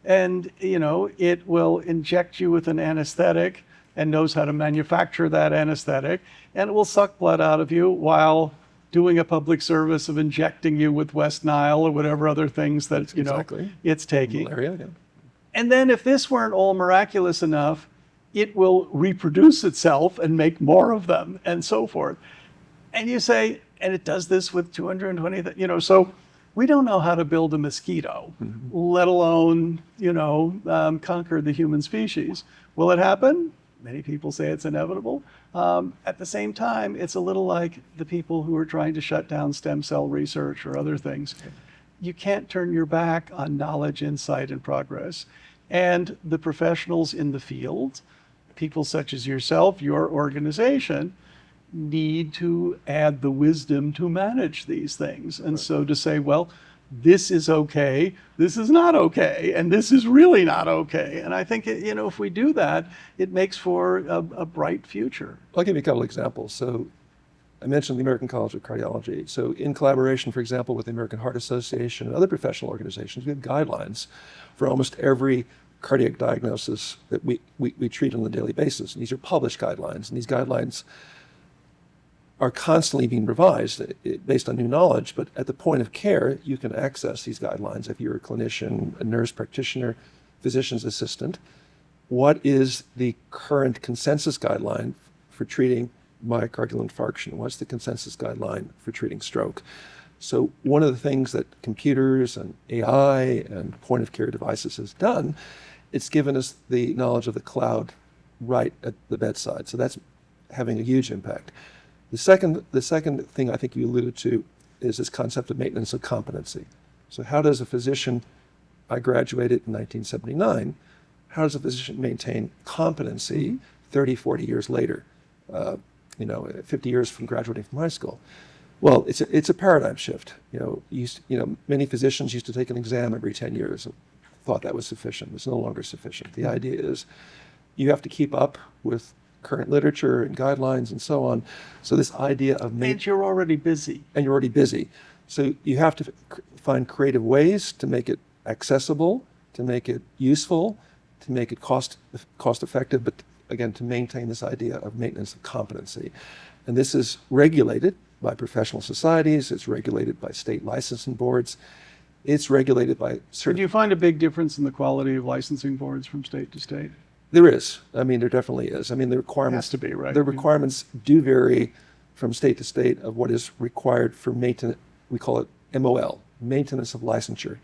And, it will inject you with an anesthetic and knows how to manufacture that anesthetic. And it will suck blood out of you while doing a public service of injecting you with West Nile or whatever other things that, it's taking. Malaria, yeah. And then if this weren't all miraculous enough, it will reproduce itself and make more of them and so forth. And you say, and it does this with 220, so we don't know how to build a mosquito, let alone, conquer the human species. Will it happen? Many people say it's inevitable. At the same time, it's a little like the people who are trying to shut down stem cell research or other things. You can't turn your back on knowledge, insight, and progress. And the professionals in the field, people such as yourself, your organization, need to add the wisdom to manage these things. And so to say, well, this is okay, this is not okay, and this is really not okay. And I think, if we do that, it makes for a bright future. I'll give you a couple examples. So I mentioned the American College of Cardiology. So in collaboration, for example, with the American Heart Association and other professional organizations, we have guidelines for almost every cardiac diagnosis that we treat on a daily basis. And these are published guidelines. And these guidelines are constantly being revised based on new knowledge, but at the point of care, you can access these guidelines if you're a clinician, a nurse practitioner, physician's assistant. What is the current consensus guideline for treating myocardial infarction? What's the consensus guideline for treating stroke? So one of the things that computers and AI and point of care devices has done, it's given us the knowledge of the cloud right at the bedside. So that's having a huge impact. The second thing I think you alluded to is this concept of maintenance of competency. So how does a physician, I graduated in 1979, how does a physician maintain competency 30, 40 years later, 50 years from graduating from high school? Well, it's a paradigm shift. Many physicians used to take an exam every 10 years and thought that was sufficient. It's no longer sufficient. The idea is you have to keep up with current literature and guidelines and so on. So this idea of And you're already busy. And you're already busy. So you have to find creative ways to make it accessible, to make it useful, to make it cost effective, but again, to maintain this idea of maintenance of competency. And this is regulated by professional societies. It's regulated by state licensing boards. It's regulated by Do you find a big difference in the quality of licensing boards from state to state? There is. I mean, there definitely is. I mean, the requirements Has to be, right? The requirements do vary from state to state of what is required for maintenance. We call it MOL, maintenance of licensure.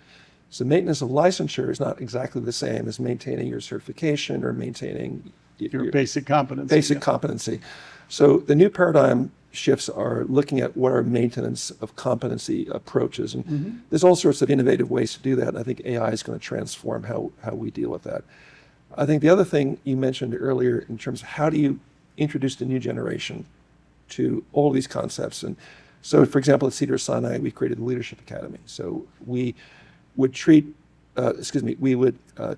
So maintenance of licensure is not exactly the same as maintaining your certification or maintaining Your basic competency. Basic competency. So the new paradigm shifts are looking at what are maintenance of competency approaches. And there's all sorts of innovative ways to do that. And I think AI is going to transform how we deal with that. I think the other thing you mentioned earlier in terms of how do you introduce the new generation to all these concepts. And so, for example, at Cedars-Sinai, we created the Leadership Academy. So we would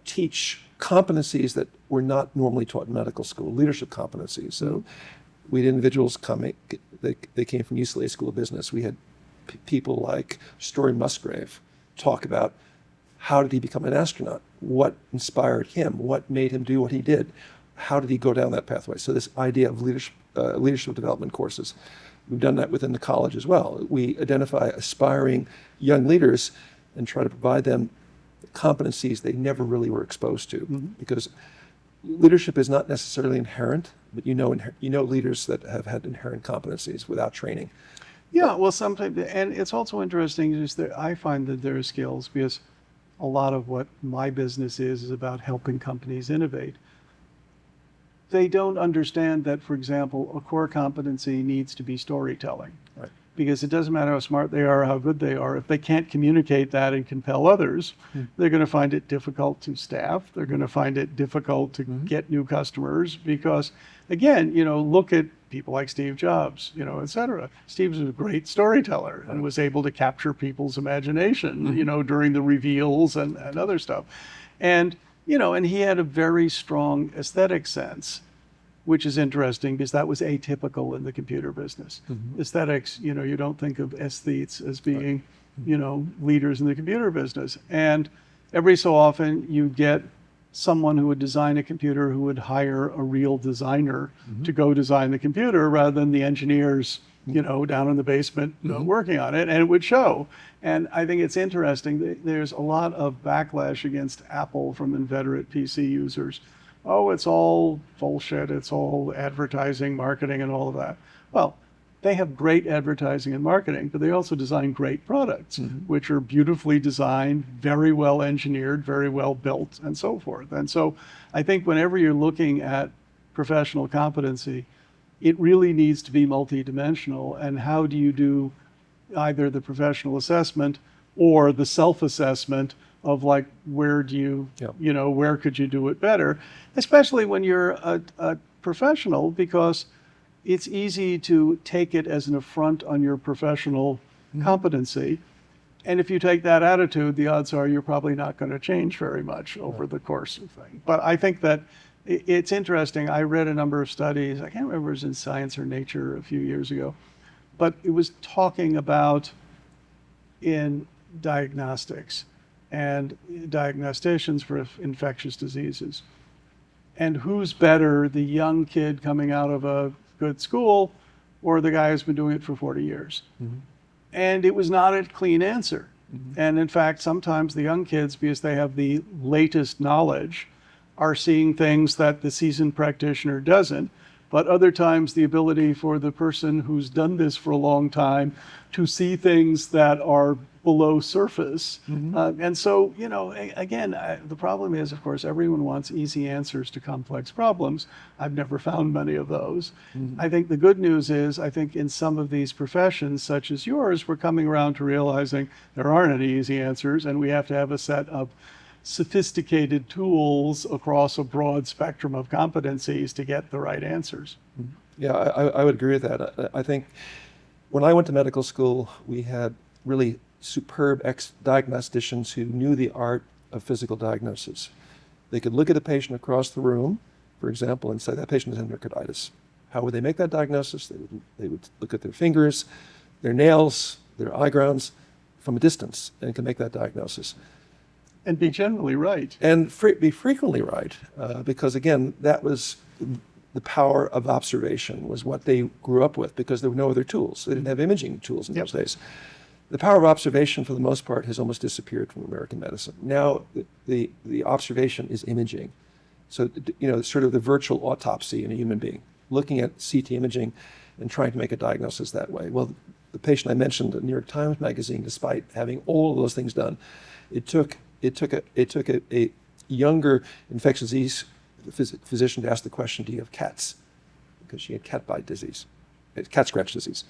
teach competencies that were not normally taught in medical school, leadership competencies. So we had individuals coming, they came from UCLA School of Business. We had people like Story Musgrave talk about how did he become an astronaut? What inspired him? What made him do what he did? How did he go down that pathway? So this idea of leadership development courses, we've done that within the college as well. We identify aspiring young leaders and try to provide them competencies they never really were exposed to, because leadership is not necessarily inherent, but you know leaders that have had inherent competencies without training. Yeah, well, sometimes, and it's also interesting is that I find that there are skills, because a lot of what my business is about helping companies innovate. They don't understand that, for example, a core competency needs to be storytelling. Right. Because it doesn't matter how smart they are, how good they are, if they can't communicate that and compel others, they're going to find it difficult to staff. They're going to find it difficult to get new customers because, again, look at people like Steve Jobs, et cetera. Steve was a great storyteller and was able to capture people's imagination, during the reveals and other stuff. And, and he had a very strong aesthetic sense, which is interesting because that was atypical in the computer business. Aesthetics, you don't think of aesthetes as being, leaders in the computer business. And every so often you get someone who would design a computer who would hire a real designer to go design the computer rather than the engineers, down in the basement working on it, and it would show. And I think it's interesting. There's a lot of backlash against Apple from inveterate PC users. Oh, it's all bullshit, it's all advertising, marketing, and all of that. Well, they have great advertising and marketing, but they also design great products, which are beautifully designed, very well engineered, very well built, and so forth. And so I think whenever you're looking at professional competency, it really needs to be multidimensional. And how do you do either the professional assessment or the self-assessment of like, where do you, where could you do it better? Especially when you're a professional, because it's easy to take it as an affront on your professional competency. And if you take that attitude, the odds are you're probably not going to change very much over the course of things. But I think that it's interesting. I read a number of studies. I can't remember if it was in Science or Nature a few years ago, but it was talking about in diagnostics and diagnosticians for infectious diseases. And who's better, the young kid coming out of a good school or the guy who's been doing it for 40 years? And it was not a clean answer. And in fact, sometimes the young kids, because they have the latest knowledge, are seeing things that the seasoned practitioner doesn't. But other times the ability for the person who's done this for a long time to see things that are below surface. And so, again, the problem is, of course, everyone wants easy answers to complex problems. I've never found many of those. I think the good news is, I think in some of these professions, such as yours, we're coming around to realizing there aren't any easy answers, and we have to have a set of sophisticated tools across a broad spectrum of competencies to get the right answers. Yeah, I would agree with that. I think when I went to medical school, we had really superb diagnosticians who knew the art of physical diagnosis. They could look at a patient across the room, for example, and say that patient has endocarditis. How would they make that diagnosis? They would look at their fingers, their nails, their eye grounds from a distance, and can make that diagnosis. And be generally right. And be frequently right, because again, that was the power of observation, was what they grew up with, because there were no other tools. They didn't have imaging tools in those days. The power of observation, for the most part, has almost disappeared from American medicine. Now, the observation is imaging. So, sort of the virtual autopsy in a human being, looking at CT imaging and trying to make a diagnosis that way. Well, the patient I mentioned, the New York Times Magazine, despite having all of those things done, it took a younger infectious disease physician to ask the question, do you have cats? Because she had cat scratch disease.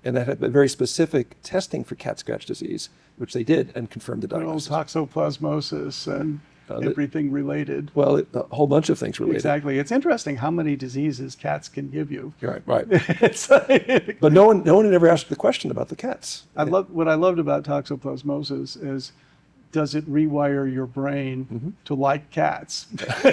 And that had a very specific testing for cat scratch disease, which they did and confirmed the diagnosis. Toxoplasmosis and everything related. Well, a whole bunch of things related. Exactly. It's interesting how many diseases cats can give you. Right. But no one had ever asked the question about the cats. What I loved about toxoplasmosis is does it rewire your brain to like cats?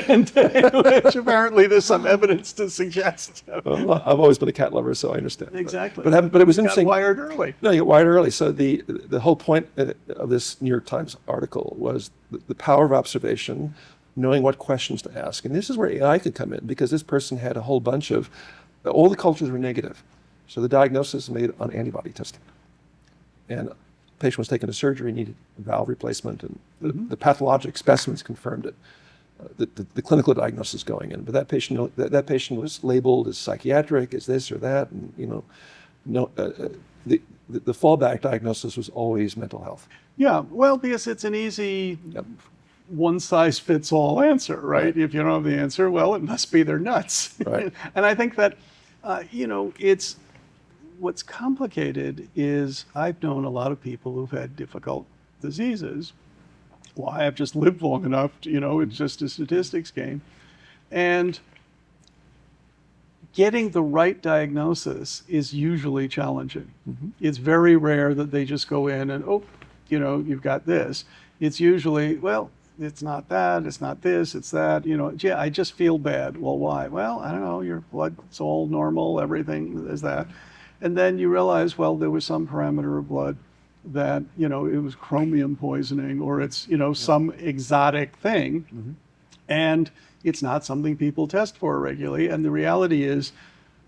And, which apparently there's some evidence to suggest. Well, I've always been a cat lover, so I understand. Exactly. But it was Got interesting. wired early. No, you get wired early. So the whole point of this New York Times article was the power of observation, knowing what questions to ask. And this is where AI could come in, because this person had a whole bunch of, all the cultures were negative. So the diagnosis was made on antibody testing. And the patient was taken to surgery, needed a valve replacement, and the pathologic specimens confirmed it. The clinical diagnosis going in, but that patient was labeled as psychiatric, as this or that, and the fallback diagnosis was always mental health. Yeah, well, because it's an easy one-size-fits-all answer, right? If you don't have the answer, well, it must be they're nuts. Right. And I think that, it's what's complicated is I've known a lot of people who've had difficult diseases. Why? I've just lived long enough, it's just a statistics game. And getting the right diagnosis is usually challenging. It's very rare that they just go in and, you've got this. It's usually, well, it's not that, it's not this, it's that, yeah, I just feel bad. Well, why? Well, I don't know, your blood's all normal, everything is that. And then you realize, well, there was some parameter of blood that, it was chromium poisoning, or it's, some exotic thing. And it's not something people test for regularly. And the reality is,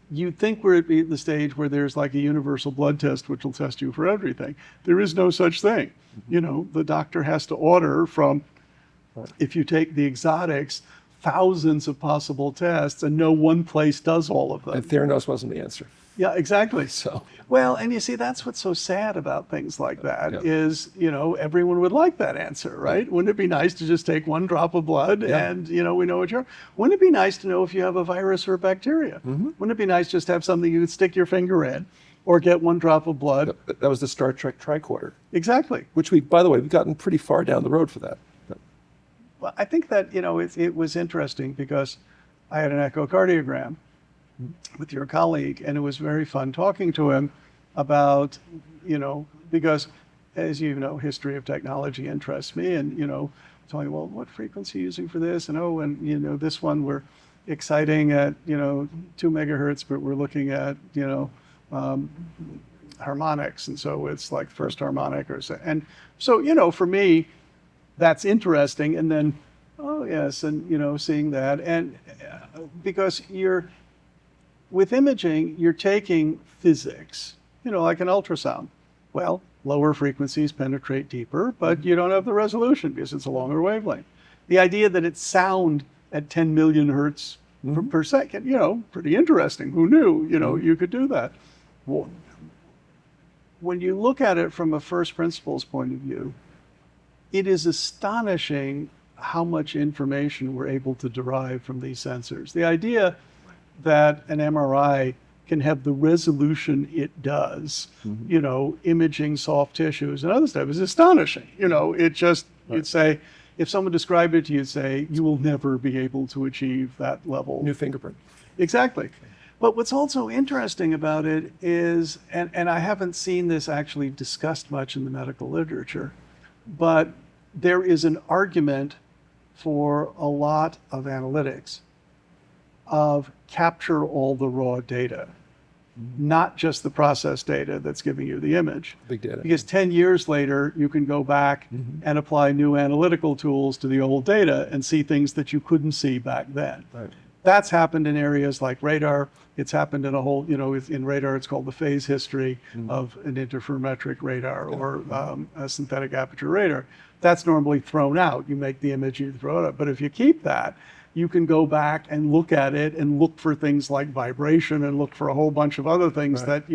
you'd think we're at the stage where there's like a universal blood test which will test you for everything. There is no such thing. The doctor has to order from, if you take the exotics, thousands of possible tests, and no one place does all of them. And Theranos wasn't the answer. Yeah, exactly. So, well, and you see, that's what's so sad about things like that is, everyone would like that answer, right? Wouldn't it be nice to just take one drop of blood and, we know what you're, wouldn't it be nice to know if you have a virus or a bacteria? Wouldn't it be nice just to have something you could stick your finger in or get one drop of blood? that was the Star Trek tricorder. Exactly. Which by the way, we've gotten pretty far down the road for that. Well, I think that, it was interesting because I had an echocardiogram with your colleague, and it was very fun talking to him about, because as you know, history of technology interests me, and, telling, well, what frequency are you using for this? And, this one we're exciting at, 2 megahertz, but we're looking at, harmonics. And so it's like first harmonic or so. And so, for me, that's interesting. And then, oh yes, and, seeing that. And because with imaging, you're taking physics, like an ultrasound. Well, lower frequencies penetrate deeper, but you don't have the resolution because it's a longer wavelength. The idea that it's sound at 10 million hertz per second, pretty interesting. Who knew, you could do that? Well, when you look at it from a first principles point of view, it is astonishing how much information we're able to derive from these sensors. The idea that an MRI can have the resolution it does, imaging soft tissues and other stuff is astonishing. You'd say, if someone described it to you, you'd say, you will never be able to achieve that level. New fingerprint. Exactly. But what's also interesting about it is, and I haven't seen this actually discussed much in the medical literature, but there is an argument for a lot of analytics of capture all the raw data, not just the process data that's giving you the image. Big data. Because 10 years later, you can go back and apply new analytical tools to the old data and see things that you couldn't see back then. Right. That's happened in areas like radar. It's happened in a whole, in radar, it's called the phase history of an interferometric radar or a synthetic aperture radar. That's normally thrown out. You make the image, you throw it out. But if you keep that, you can go back and look at it and look for things like vibration and look for a whole bunch of other things that,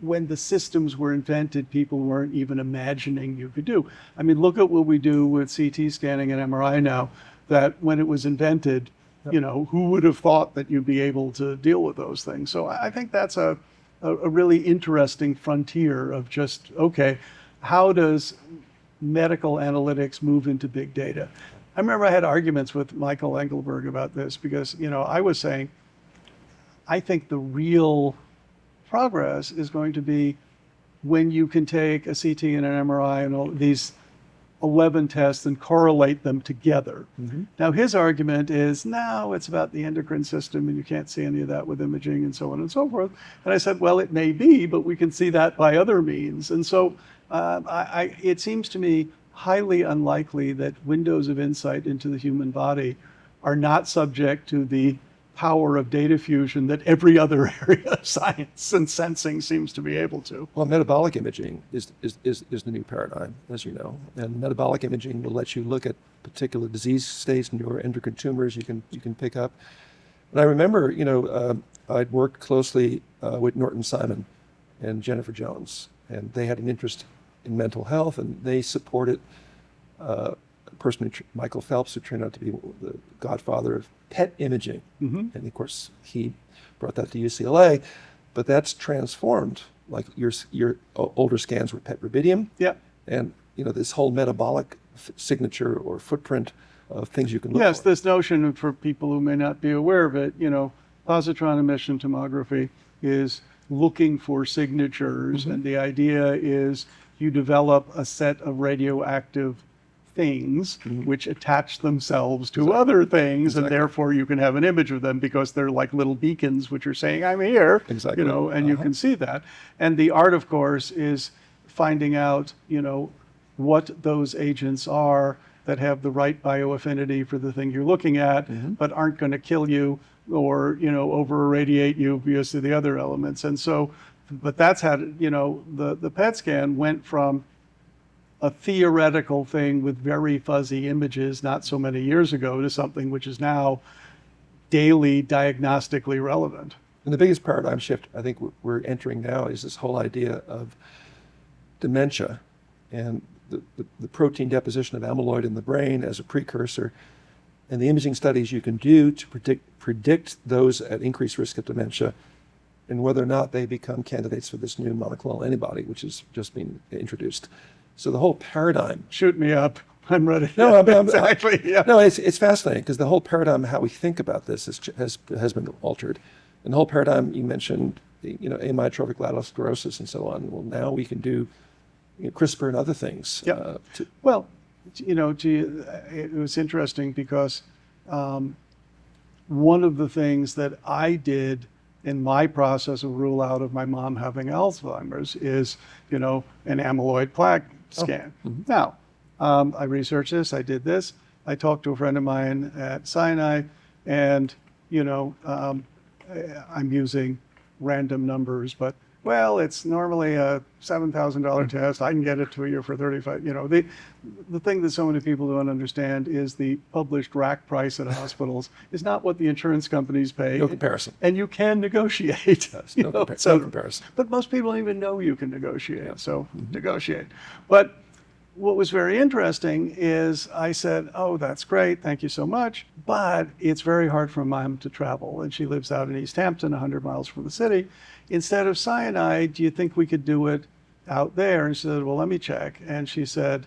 when the systems were invented, people weren't even imagining you could do. I mean, look at what we do with CT scanning and MRI now, that when it was invented, who would have thought that you'd be able to deal with those things? So I think that's a really interesting frontier of just, okay, how does medical analytics move into big data? I remember I had arguments with Michael Engelberg about this because, I was saying, I think the real progress is going to be when you can take a CT and an MRI and all these 11 tests and correlate them together. Now, his argument is, no, it's about the endocrine system and you can't see any of that with imaging and so on and so forth. And I said, well, it may be, but we can see that by other means. And so it seems to me highly unlikely that windows of insight into the human body are not subject to the power of data fusion that every other area of science and sensing seems to be able to. Well, metabolic imaging is the new paradigm, as you know. And metabolic imaging will let you look at particular disease states and your endocrine tumors you can pick up. And I remember, I'd worked closely with Norton Simon and Jennifer Jones, and they had an interest in mental health, and they supported a person, Michael Phelps, who turned out to be the godfather of PET imaging. And of course, he brought that to UCLA, but that's transformed. Like your older scans were PET rubidium. Yeah. And this whole metabolic signature or footprint of things you can look Yes, for. this notion, for people who may not be aware of it, positron emission tomography is looking for signatures, and the idea is you develop a set of radioactive things which attach themselves to other things, and therefore you can have an image of them because they're like little beacons which are saying, I'm here, and you can see that. And the art, of course, is finding out, what those agents are that have the right bioaffinity for the thing you're looking at, but aren't going to kill you or, over irradiate you because of the other elements. And so, but that's how, the PET scan went from a theoretical thing with very fuzzy images not so many years ago to something which is now daily diagnostically relevant. And the biggest paradigm shift I think we're entering now is this whole idea of dementia and the protein deposition of amyloid in the brain as a precursor, and the imaging studies you can do to predict those at increased risk of dementia and whether or not they become candidates for this new monoclonal antibody, which has just been introduced. So the whole paradigm. Shoot me up. I'm ready. No, exactly. Yeah. No, it's fascinating because the whole paradigm, how we think about this, has been altered. And the whole paradigm you mentioned, amyotrophic lateral sclerosis and so on. Well, now we can do CRISPR and other things. Yeah. Well, it was interesting because one of the things that I did in my process of rule out of my mom having Alzheimer's is, an amyloid plaque scan. Now, I researched this, I did this, I talked to a friend of mine at Sinai, and, I'm using random numbers, but, well, it's normally a $7,000 test. I can get it to you for $35. The thing that so many people don't understand is the published rack price at hospitals is not what the insurance companies pay. No comparison. And you can negotiate. Yes, no comparison. But most people don't even know you can negotiate. So negotiate. But what was very interesting is I said, oh, that's great. Thank you so much. But it's very hard for mom to travel. And she lives out in East Hampton, 100 miles from the city. Instead of Sinai, do you think we could do it out there? And she said, well, let me check. And she said,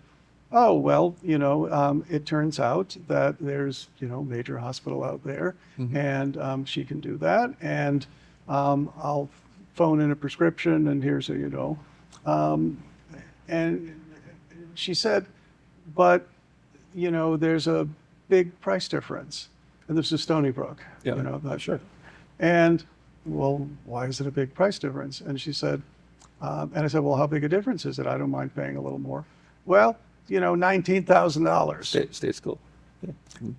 oh, well, it turns out that there's, major hospital out there, and she can do that. And I'll phone in a prescription, and here's how you know. And she said, but, there's a big price difference. And this is Stony Brook. Yeah, sure. And, well, why is it a big price difference? And she said, and I said, well, how big a difference is it? I don't mind paying a little more. Well, $19,000. State school. Yeah.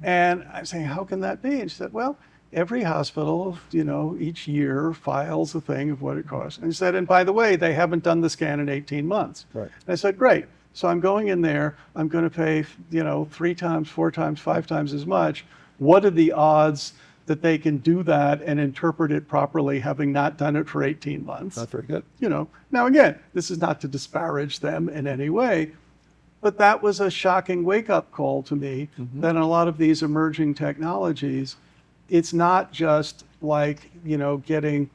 And I'm saying, how can that be? And she said, well, every hospital, each year files a thing of what it costs. And she said, and by the way, they haven't done the scan in 18 months. Right. And I said, great. So I'm going in there, I'm going to pay, 3 times, 4 times, 5 times as much. What are the odds that they can do that and interpret it properly, having not done it for 18 months? Not very good. Now again, this is not to disparage them in any way, but that was a shocking wake-up call to me that in a lot of these emerging technologies, it's not just like, getting,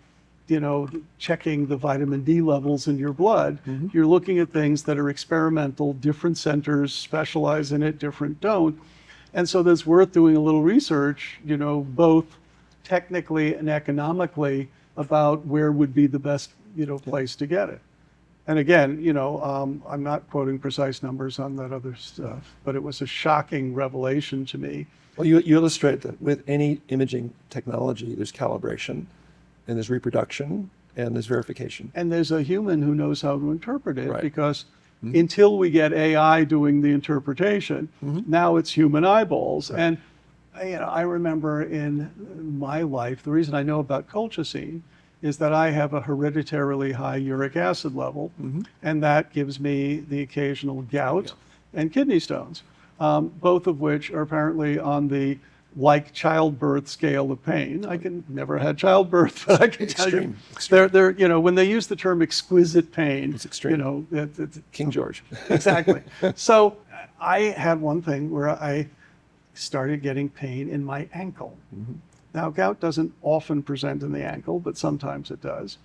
checking the vitamin D levels in your blood. You're looking at things that are experimental, different centers specialize in it, different don't. And so that's worth doing a little research, both technically and economically about where would be the best, place to get it. And again, I'm not quoting precise numbers on that other stuff, but it was a shocking revelation to me. Well, you illustrate that with any imaging technology, there's calibration, and there's reproduction, and there's verification. And there's a human who knows how to interpret it, Right. because until we get AI doing the interpretation, now it's human eyeballs. Right. And I remember in my life, the reason I know about colchicine is that I have a hereditarily high uric acid level, and that gives me the occasional gout and kidney stones, both of which are apparently on the like childbirth scale of pain. I never had childbirth, but I can tell you, Extreme. they're when they use the term exquisite pain, It's extreme. It's King George. exactly. So I had one thing where I started getting pain in my ankle. Now, gout doesn't often present in the ankle, but sometimes it does.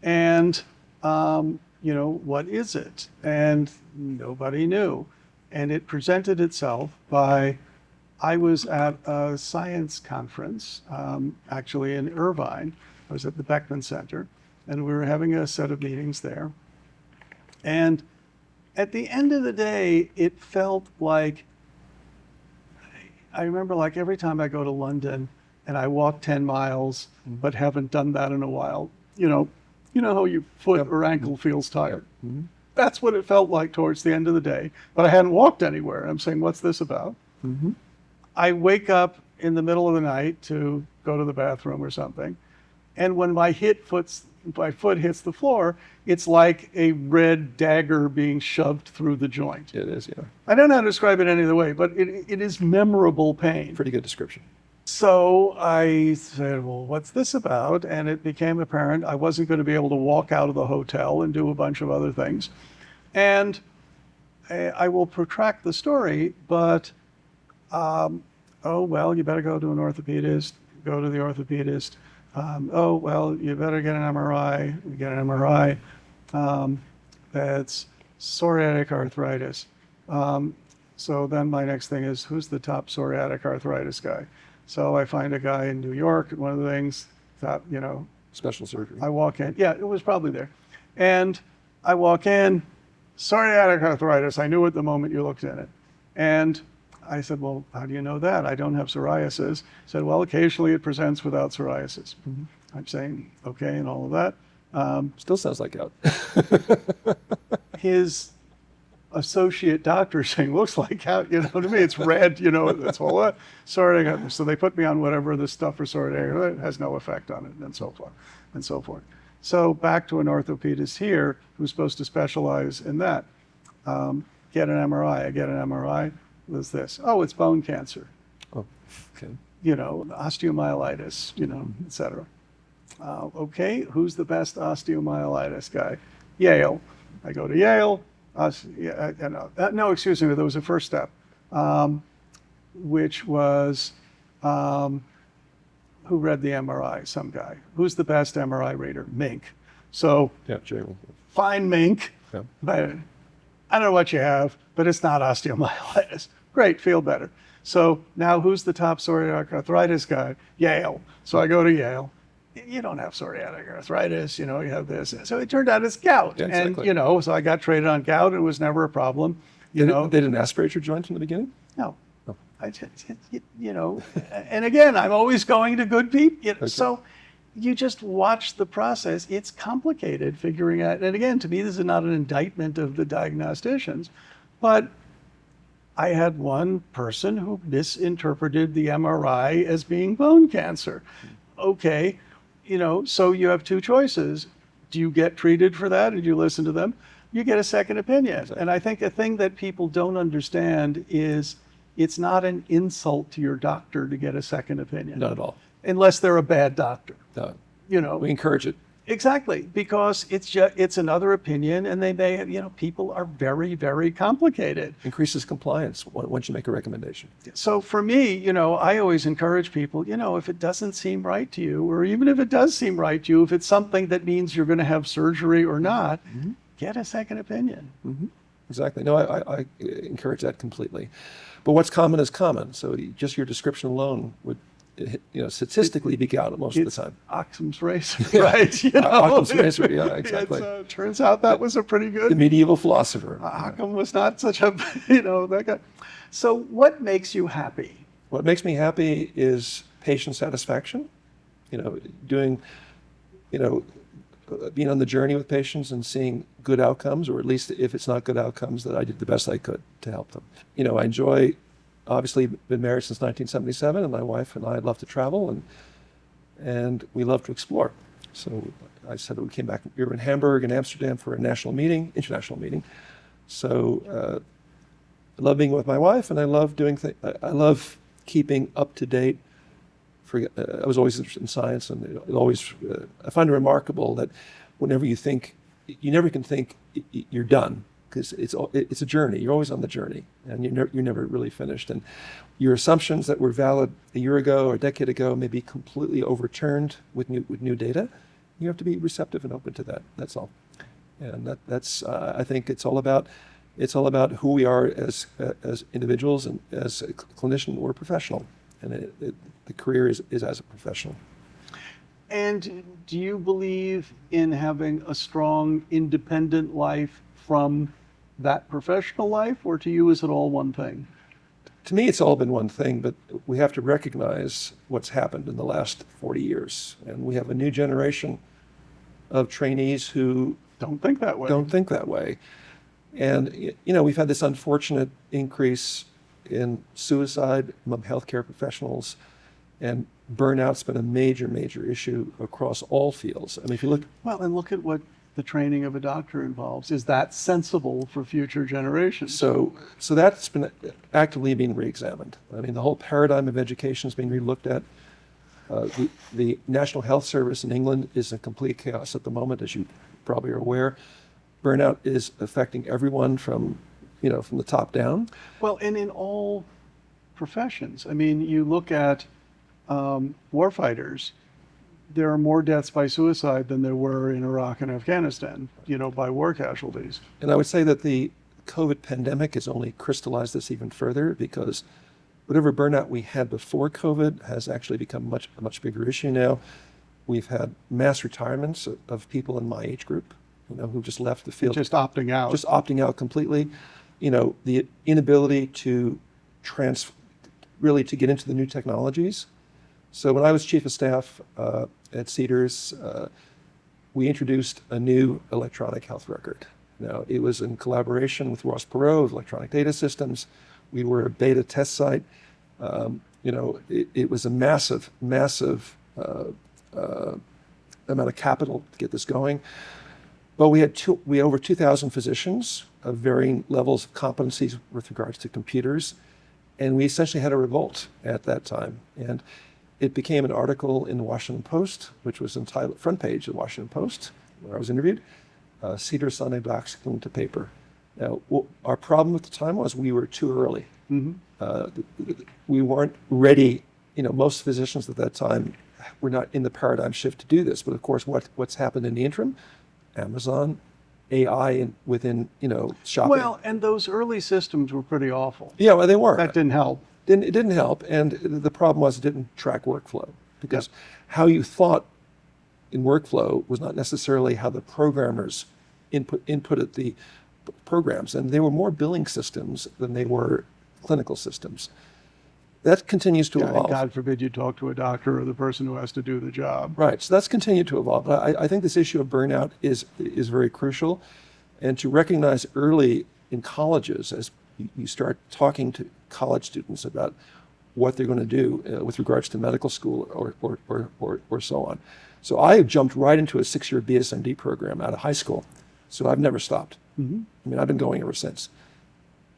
And, what is it? And nobody knew. And it presented itself by, I was at a science conference, actually in Irvine. I was at the Beckman Center, and we were having a set of meetings there. And at the end of the day, it felt like, I remember like every time I go to London and I walk 10 miles, but haven't done that in a while, you know how your foot or ankle feels tired. That's what it felt like towards the end of the day, but I hadn't walked anywhere. I'm saying, what's this about? I wake up in the middle of the night to go to the bathroom or something, and when my foot hits the floor, it's like a red dagger being shoved through the joint. It is, yeah. I don't know how to describe it any other way, but it is memorable pain. Pretty good description. So I said, well, what's this about? And it became apparent I wasn't going to be able to walk out of the hotel and do a bunch of other things. And I will protract the story, but, oh, well, you better go to an orthopedist, go to the orthopedist. Oh, well, you better get an MRI, get an MRI. That's psoriatic arthritis. So then my next thing is, who's the top psoriatic arthritis guy? So I find a guy in New York, one of the things that, Special surgery. I walk in. Yeah, it was probably there. And I walk in, psoriatic arthritis. I knew it the moment you looked in it. And I said, well, how do you know that? I don't have psoriasis. He said, well, occasionally it presents without psoriasis. I'm saying, okay, and all of that. Still sounds like gout. His associate doctor saying, looks like gout, to me, it's red, that's all that. Psoriatic. So they put me on whatever the stuff for psoriatic, it has no effect on it, and so forth, and so forth. So back to an orthopedist here who's supposed to specialize in that. Get an MRI. I get an MRI. What's this? Oh, it's bone cancer. Oh, okay. Osteomyelitis, et cetera. Okay, who's the best osteomyelitis guy? Yale. I go to Yale. No, excuse me, there was a first step, which was who read the MRI? Some guy. Who's the best MRI reader? Mink. So Yeah, Jay. find Mink. Yeah. But I don't know what you have, but it's not osteomyelitis. Great, feel better. So now who's the top psoriatic arthritis guy? Yale. So I go to Yale. You don't have psoriatic arthritis, you have this. So it turned out it's gout. Yeah, exactly. And, so I got treated on gout. It was never a problem. They didn't aspirate your joint from the beginning? No. Oh. I just, and again, I'm always going to good people. Okay. So you just watch the process. It's complicated figuring out. And again, to me, this is not an indictment of the diagnosticians, but I had one person who misinterpreted the MRI as being bone cancer. Okay, so you have two choices. Do you get treated for that? Did you listen to them? You get a second opinion. Exactly. And I think a thing that people don't understand is it's not an insult to your doctor to get a second opinion. Not at all. Unless they're a bad doctor. No. We encourage it. Exactly, because it's another opinion, and they may, people are very, very complicated. Increases compliance once you make a recommendation. So for me, I always encourage people, if it doesn't seem right to you, or even if it does seem right to you, if it's something that means you're going to have surgery or not, get a second opinion. Exactly. No, I encourage that completely. But what's common is common. So just your description alone would statistically be out most of the time. Occam's razor, right? You know? Occam's razor, yeah, exactly. Turns out that was a pretty The good. medieval philosopher. Occam was not such a, that guy. So what makes you happy? What makes me happy is patient satisfaction. Doing, being on the journey with patients and seeing good outcomes, or at least if it's not good outcomes, that I did the best I could to help them. I enjoy, obviously, been married since 1977, and my wife and I love to travel, and we love to explore. So I said that we came back. We were in Hamburg and Amsterdam for a international meeting. So I love being with my wife, and I love doing things. I love keeping up to date. I was always interested in science, and it always. I find it remarkable that whenever you never can think you're done, because it's a journey. You're always on the journey, and you're never really finished. And your assumptions that were valid a year ago or a decade ago may be completely overturned with new data. You have to be receptive and open to that. That's all. And that's I think it's all about who we are as individuals and as a clinician or a professional. And the career is as a professional. And do you believe in having a strong, independent life from that professional life, or to you is it all one thing? To me, it's all been one thing, but we have to recognize what's happened in the last 40 years. And we have a new generation of trainees who don't think that way. And, we've had this unfortunate increase in suicide among healthcare professionals, and burnout's been a major, major issue across all fields. I mean, if you look... Well, and look at what the training of a doctor involves. Is that sensible for future generations? So that's been actively being reexamined. I mean, the whole paradigm of education is being relooked at. The National Health Service in England is in complete chaos at the moment, as you probably are aware. Burnout is affecting everyone from the top down. Well, and in all professions. I mean, you look at warfighters, there are more deaths by suicide than there were in Iraq and Afghanistan, by war casualties. And I would say that the COVID pandemic has only crystallized this even further, because whatever burnout we had before COVID has actually become a much bigger issue now. We've had mass retirements of people in my age group, who just left the field. Just opting out. Just opting out completely. The inability to really to get into the new technologies. So when I was chief of staff at Cedars, we introduced a new electronic health record. Now, it was in collaboration with Ross Perot of Electronic Data Systems. We were a beta test site. It was a massive amount of capital to get this going. But we had over 2,000 physicians of varying levels of competencies with regards to computers, and we essentially had a revolt at that time. And it became an article in the Washington Post, which was entitled, front page of the Washington Post, where I was interviewed, Cedars-Sinai blacks glued to paper. Now, our problem at the time was we were too early. Mm-hmm. We weren't ready. Most physicians at that time were not in the paradigm shift to do this. But of course, what's happened in the interim? Amazon, AI within, shopping. Well, and those early systems were pretty awful. Yeah, well, they were. That didn't help. It didn't help, and the problem was it didn't track workflow, because how you thought in workflow was not necessarily how the programmers inputted the programs, and they were more billing systems than they were clinical systems. That continues to evolve. And God forbid you talk to a doctor or the person who has to do the job. Right, so that's continued to evolve. But I think this issue of burnout is very crucial, and to recognize early in colleges, as you start talking to college students about what they're going to do with regards to medical school or so on. So I jumped right into a 6-year BSMD program out of high school. So I've never stopped. Mm-hmm. I mean, I've been going ever since.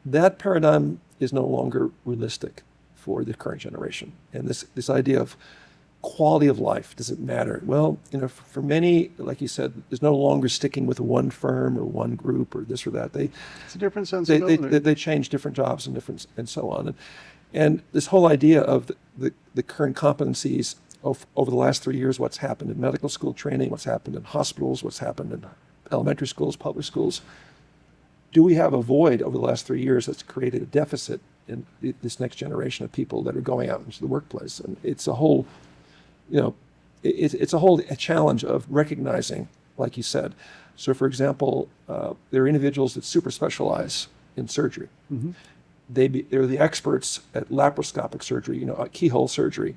That paradigm is no longer realistic for the current generation. And this idea of quality of life, does it matter? Well, for many, like you said, there's no longer sticking with one firm or one group or this or that. It's a different sensibility. They change different jobs and so on. And this whole idea of the current competencies over the last 3 years, what's happened in medical school training, what's happened in hospitals, what's happened in elementary schools, public schools. Do we have a void over the last 3 years that's created a deficit in this next generation of people that are going out into the workplace. And it's a whole, you know, it's a whole challenge of recognizing, like you said. So for example, there are individuals that super specialize in surgery. Mm-hmm. They're the experts at laparoscopic surgery, you know, keyhole surgery,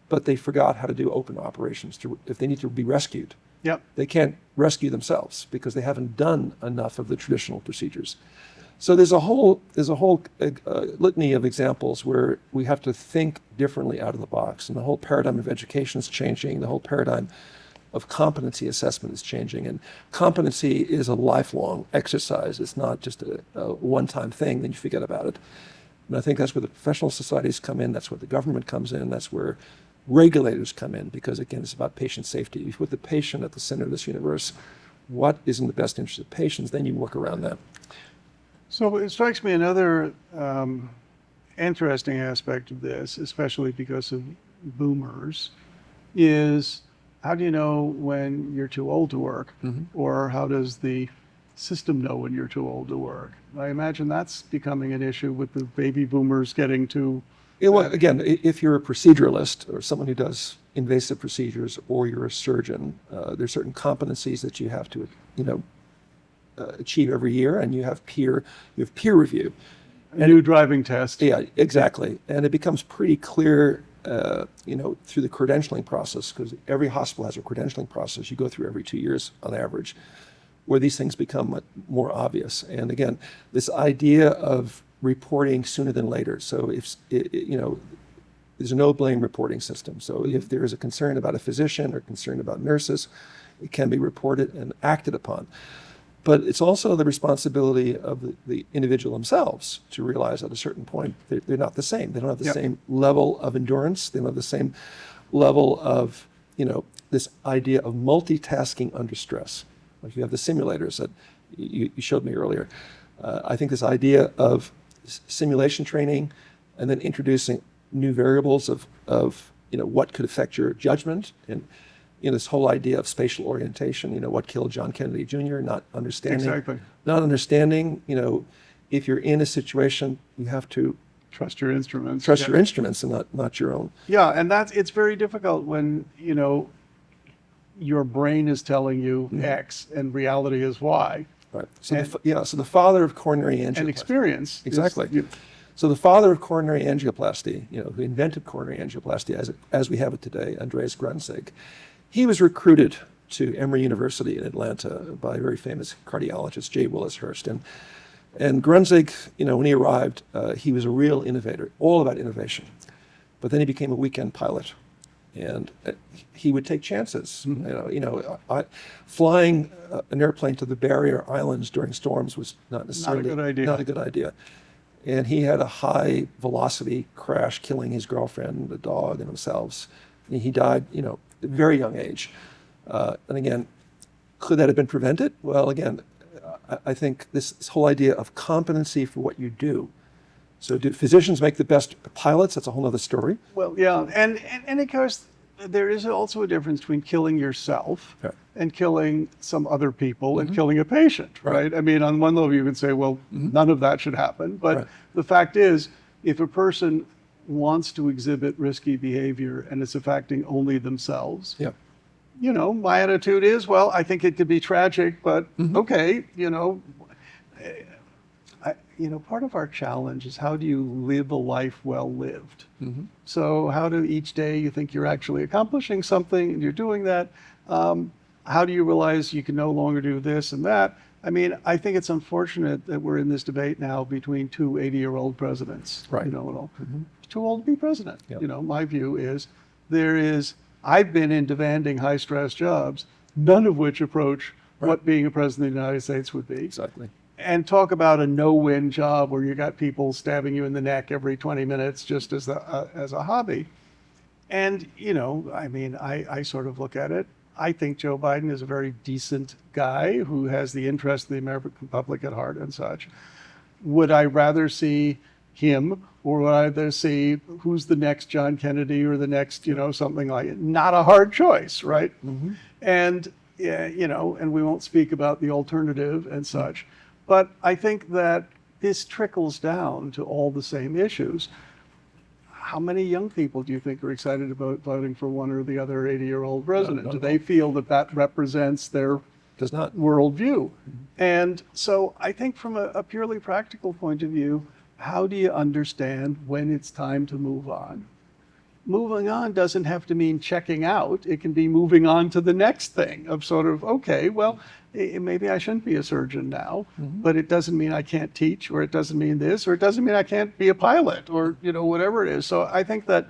but they forgot how to do open operations if they need to be rescued. Yep. They can't rescue themselves because they haven't done enough of the traditional procedures. So there's a whole litany of examples where we have to think differently out of the box, and the whole paradigm of education is changing. The whole paradigm of competency assessment is changing, and competency is a lifelong exercise. It's not just a one-time thing, then you forget about it. And I think that's where the professional societies come in. That's where the government comes in. That's where regulators come in, because again, it's about patient safety. You put the patient at the center of this universe. What is in the best interest of patients? Then you work around that. So it strikes me another interesting aspect of this, especially because of boomers, is how do you know when you're too old to work? Mm-hmm. Or how does the system know when you're too old to work? I imagine that's becoming an issue with the baby boomers getting to... Well, again, if you're a proceduralist or someone who does invasive procedures, or you're a surgeon, there's certain competencies that you have to, achieve every year, and you have peer review. A new driving test. Yeah, exactly. And it becomes pretty clear, through the credentialing process, because every hospital has a credentialing process you go through every 2 years on average, where these things become more obvious. And again, this idea of reporting sooner than later. So if, there's a no blame reporting system. So if there is a concern about a physician or concern about nurses, it can be reported and acted upon. But it's also the responsibility of the individual themselves to realize at a certain point they're not the same. They don't have the same level of endurance. They don't have the same level of, this idea of multitasking under stress. Like you have the simulators that you showed me earlier. I think this idea of simulation training and then introducing new variables of what could affect your judgment, and this whole idea of spatial orientation, what killed John Kennedy Jr., not understanding, if you're in a situation, you have to trust your instruments. Trust your instruments and not your own. Yeah, and it's very difficult when, your brain is telling you X and reality is Y. Right. So so the father of coronary angioplasty. And experience. Exactly. So the father of coronary angioplasty, who invented coronary angioplasty as we have it today, Andreas Grunzig, he was recruited to Emory University in Atlanta by a very famous cardiologist, J. Willis Hurst. And Grunzig, when he arrived, he was a real innovator, all about innovation. But then he became a weekend pilot. And he would take chances. Mm-hmm. Flying an airplane to the barrier islands during storms was not necessarily not a good idea. And he had a high velocity crash, killing his girlfriend, the dog, and themselves. And he died, at a very young age. And again, could that have been prevented? Well, again, I think this whole idea of competency for what you do. So do physicians make the best pilots? That's a whole other story. Well, yeah, and of course, there is also a difference between killing yourself and killing some other people and killing a patient, right? I mean, on one level, you can say, well, none of that should happen. But the fact is, if a person wants to exhibit risky behavior and it's affecting only themselves, my attitude is, well, I think it could be tragic, but okay, part of our challenge is how do you live a life well lived? So how do each day you think you're actually accomplishing something and you're doing that? How do you realize you can no longer do this and that? I mean, I think it's unfortunate that we're in this debate now between two 80-year-old presidents. Right. Too old to be president. My view is I've been in demanding high-stress jobs, none of which approach what being a president of the United States would be. Exactly. And talk about a no-win job where you got people stabbing you in the neck every 20 minutes just as a hobby. And, I sort of look at it. I think Joe Biden is a very decent guy who has the interest of the American public at heart and such. Would I rather see him, or would I rather see who's the next John Kennedy or the next, something like it? Not a hard choice, right? And, and we won't speak about the alternative and such. But I think that this trickles down to all the same issues. How many young people do you think are excited about voting for one or the other 80-year-old president? Do they feel that that represents their Does not. worldview? And so I think from a purely practical point of view, how do you understand when it's time to move on? Moving on doesn't have to mean checking out. It can be moving on to the next thing of sort of, okay, well, maybe I shouldn't be a surgeon now, but it doesn't mean I can't teach, or it doesn't mean this, or it doesn't mean I can't be a pilot, or, you know, whatever it is. So I think that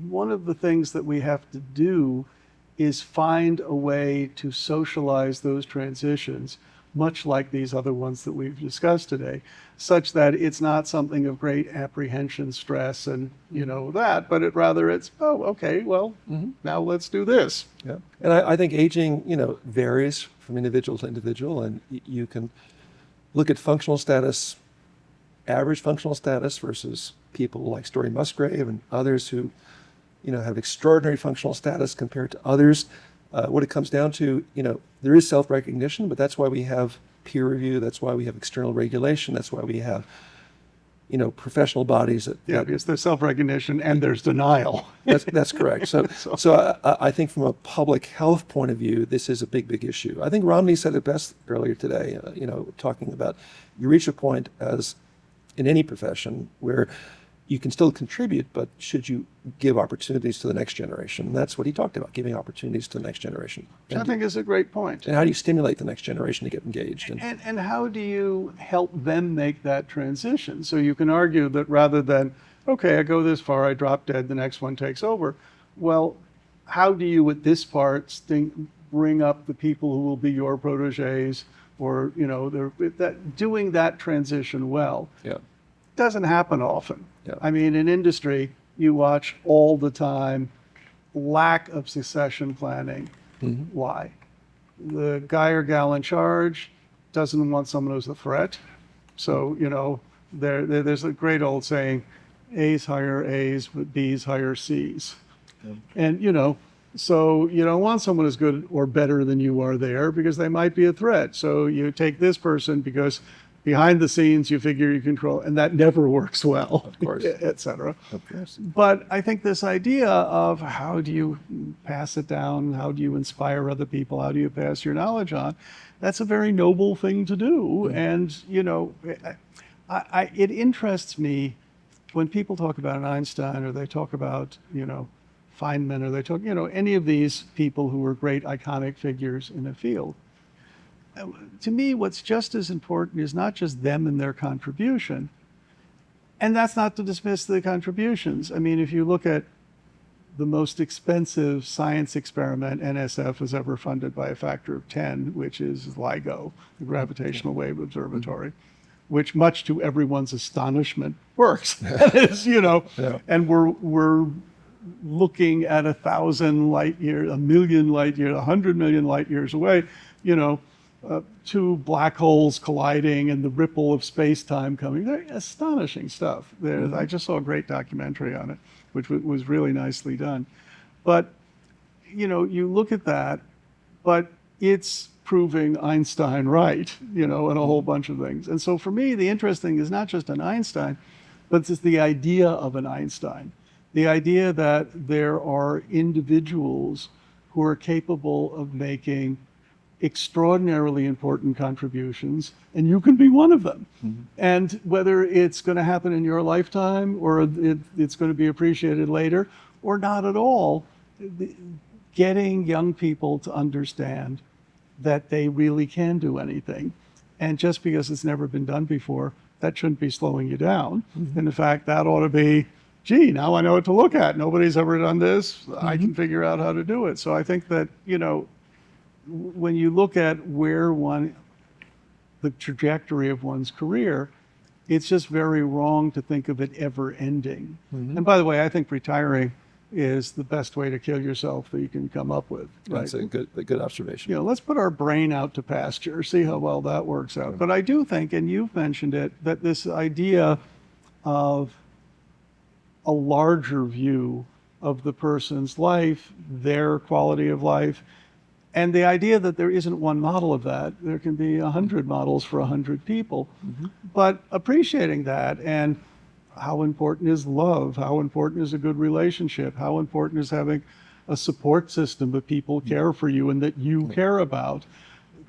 one of the things that we have to do is find a way to socialize those transitions, much like these other ones that we've discussed today, such that it's not something of great apprehension, stress, and, you know, that, but it's, oh, okay, well, now let's do this. Yeah. And I think aging, you know, varies from individual to individual, and you can look at functional status, average functional status versus people like Story Musgrave and others who, you know, have extraordinary functional status compared to others. What it comes down to, you know, there is self-recognition, but that's why we have peer review. That's why we have external regulation. That's why we have, you know, professional bodies. Because there's self-recognition and there's denial. That's correct. So I think from a public health point of view, this is a big, big issue. I think Romney said it best earlier today, you know, talking about you reach a point as in any profession where you can still contribute, but should you give opportunities to the next generation? And that's what he talked about, giving opportunities to the next generation. Which I think is a great point. And how do you stimulate the next generation to get engaged? And how do you help them make that transition? So you can argue that rather than, okay, I go this far, I drop dead, the next one takes over. Well, how do you at this part bring up the people who will be your proteges, or, you know, doing that transition well? Yeah. Doesn't happen often. Yeah. I mean, in industry, you watch all the time lack of succession planning. Why? The guy or gal in charge doesn't want someone who's a threat. So, you know, there's a great old saying, A's hire A's, but B's hire C's. Yeah. And, you know, so you don't want someone as good or better than you are there because they might be a threat. So you take this person because behind the scenes, you figure you control, and that never works well, of course, et cetera. Of course. But I think this idea of how do you pass it down, how do you inspire other people, how do you pass your knowledge on, that's a very noble thing to do. And, you know, it interests me when people talk about an Einstein, or they talk about, you know, Feynman, or they talk, you know, any of these people who were great iconic figures in a field. To me, what's just as important is not just them and their contribution, and that's not to dismiss the contributions. I mean, if you look at the most expensive science experiment NSF has ever funded by a factor of 10, which is LIGO, the Gravitational Wave Observatory, which much to everyone's astonishment works. That is, you know, and we're looking at 1,000 light years, 1,000,000 light years, 100 million light years away, you know, two black holes colliding and the ripple of space-time coming. Very astonishing stuff. I just saw a great documentary on it, which was really nicely done. But, you know, you look at that, but it's proving Einstein right, you know, and a whole bunch of things. And so for me, the interesting is not just an Einstein, but it's the idea of an Einstein. The idea that there are individuals who are capable of making extraordinarily important contributions, and you can be one of them. And whether it's going to happen in your lifetime, or it's going to be appreciated later, or not at all, getting young people to understand that they really can do anything. And just because it's never been done before, that shouldn't be slowing you down. And in fact, that ought to be, gee, now I know what to look at. Nobody's ever done this. I can figure out how to do it. So I think that, you know, when you look at the trajectory of one's career, it's just very wrong to think of it ever ending. And by the way, I think retiring is the best way to kill yourself that you can come up with. Right? That's a good observation. You know, let's put our brain out to pasture, see how well that works out. But I do think, and you've mentioned it, that this idea of a larger view of the person's life, their quality of life, And the idea that there isn't one model of that, there can be 100 models for 100 people. But appreciating that, and how important is love? How important is a good relationship? How important is having a support system that people care for you and that you care about?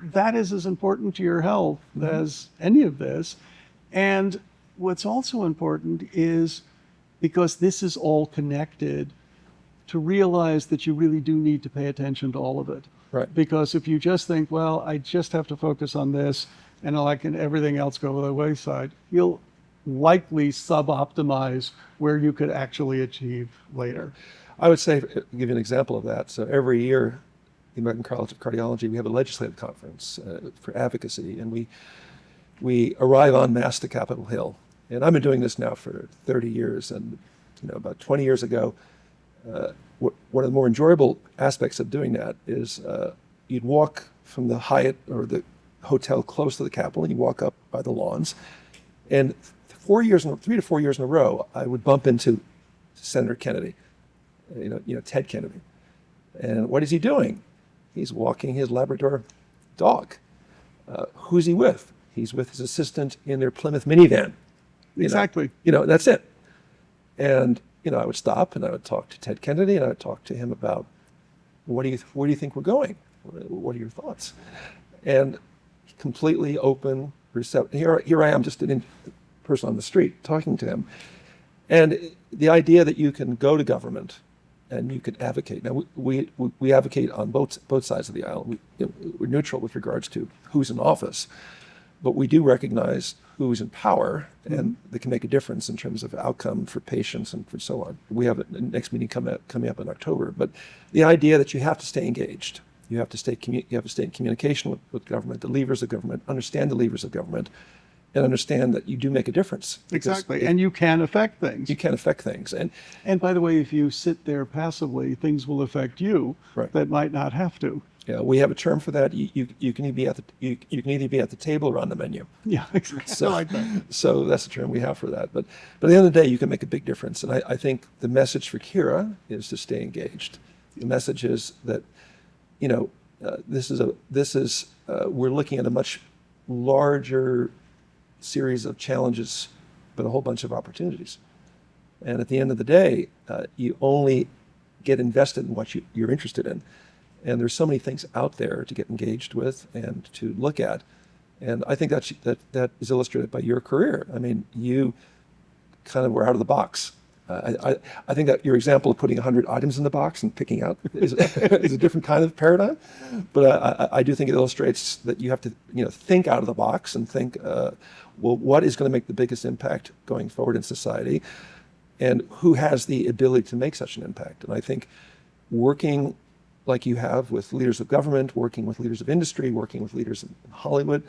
That is as important to your health as any of this. And what's also important is, because this is all connected, to realize that you really do need to pay attention to all of it. Right. Because if you just think, well, I just have to focus on this and everything else go by the wayside, you'll likely sub-optimize where you could actually achieve later. I would say, give you an example of that. So every year, the American College of Cardiology, we have a legislative conference for advocacy, and we arrive en masse to Capitol Hill. And I've been doing this now for 30 years, and about 20 years ago, one of the more enjoyable aspects of doing that is you'd walk from the Hyatt or the hotel close to the Capitol, and you walk up by the lawns, and 3 to 4 years in a row, I would bump into Senator Kennedy, Ted Kennedy. And what is he doing? He's walking his Labrador dog. Who's he with? He's with his assistant in their Plymouth minivan. Exactly. That's it. And I would stop and I would talk to Ted Kennedy, and I would talk to him about where do you think we're going? What are your thoughts? And completely open, receptive. Here I am, just a person on the street talking to him. And the idea that you can go to government and you can advocate. Now, we advocate on both sides of the aisle. We're neutral with regards to who's in office, but we do recognize who's in power and that can make a difference in terms of outcome for patients and for so on. We have a next meeting coming up in October. But the idea that you have to stay engaged, you have to stay in communication with government, the levers of government, understand the levers of government, and understand that you do make a difference. Exactly, and you can affect things. You can affect things. And by the way, if you sit there passively, things will affect you that might not have to. Yeah, we have a term for that. You can either be at the table or on the menu. Yeah, exactly. So, I like that. So that's the term we have for that. But at the end of the day, you can make a big difference. And I think the message for Kira is to stay engaged. The message is that, we're looking at a much larger series of challenges, but a whole bunch of opportunities. And at the end of the day, you only get invested in what you're interested in. And there's so many things out there to get engaged with and to look at. And I think that is illustrated by your career. I mean, you kind of were out of the box. I think that your example of putting 100 items in the box and picking out is a different kind of paradigm. But I do think it illustrates that you have to think out of the box and think, well, what is going to make the biggest impact going forward in society? And who has the ability to make such an impact? And I think working like you have with leaders of government, working with leaders of industry, working with leaders in Hollywood,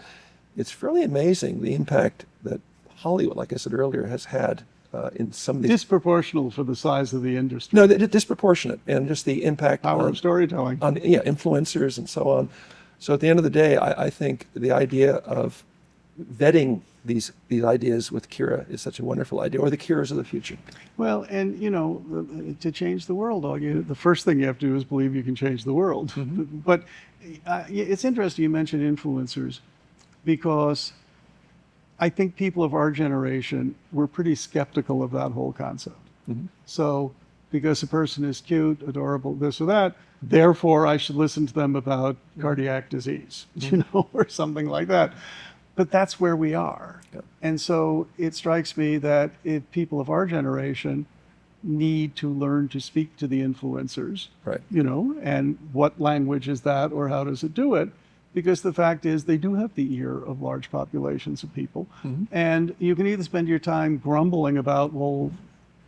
it's fairly amazing the impact that Hollywood, like I said earlier, has had in some of these... Disproportional for the size of the industry. No, disproportionate, and just the impact Power of storytelling. on influencers and so on. So at the end of the day, I think the idea of vetting these ideas with Kira is such a wonderful idea, or the Kiras of the future. Well, and to change the world, the first thing you have to do is believe you can change the world. But it's interesting you mentioned influencers, because I think people of our generation were pretty skeptical of that whole concept. So because a person is cute, adorable, this or that, therefore I should listen to them about cardiac disease, or something like that. But that's where we are. Yeah. And so it strikes me that people of our generation need to learn to speak to the influencers, right? And what language is that, or how does it do it? Because the fact is they do have the ear of large populations of people. And you can either spend your time grumbling about, well,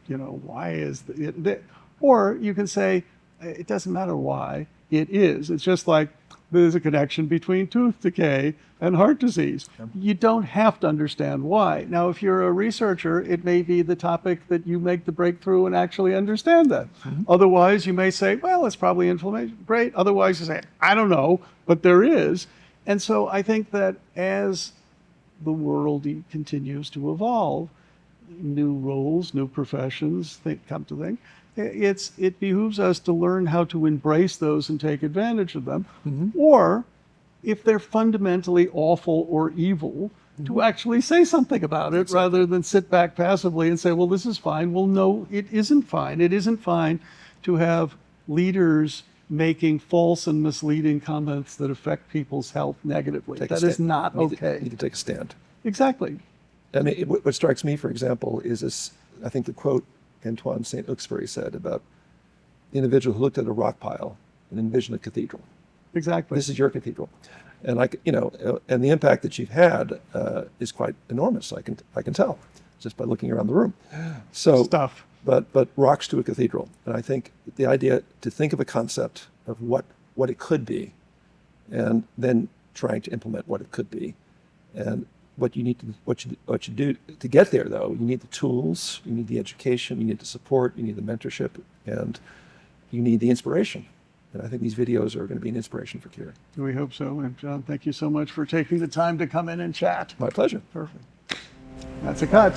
why is it, or you can say, it doesn't matter why, it is. It's just like there's a connection between tooth decay and heart disease. You don't have to understand why. Now, if you're a researcher, it may be the topic that you make the breakthrough and actually understand that. Otherwise, you may say, well, it's probably inflammation. Great. Otherwise, you say, I don't know, but there is. And so I think that as the world continues to evolve, new roles, new professions come to think. it behooves us to learn how to embrace those and take advantage of them. Or if they're fundamentally awful or evil, to actually say something about it rather than sit back passively and say, well, this is fine. Well, no, it isn't fine. It isn't fine to have leaders making false and misleading comments that affect people's health negatively. That is not okay. You need to take a stand. Exactly. I mean, what strikes me, for example, is this, I think the quote Antoine St. Exupéry said about the individual who looked at a rock pile and envisioned a cathedral. Exactly. This is your cathedral. And and the impact that you've had is quite enormous. I can tell just by looking around the room. So Stuff. But rocks to a cathedral. And I think the idea to think of a concept of what it could be, and then trying to implement what it could be, and what you do to get there, though, you need the tools, you need the education, you need the support, you need the mentorship, and you need the inspiration. And I think these videos are going to be an inspiration for care. We hope so. And John, thank you so much for taking the time to come in and chat. My pleasure. Perfect. That's a cut.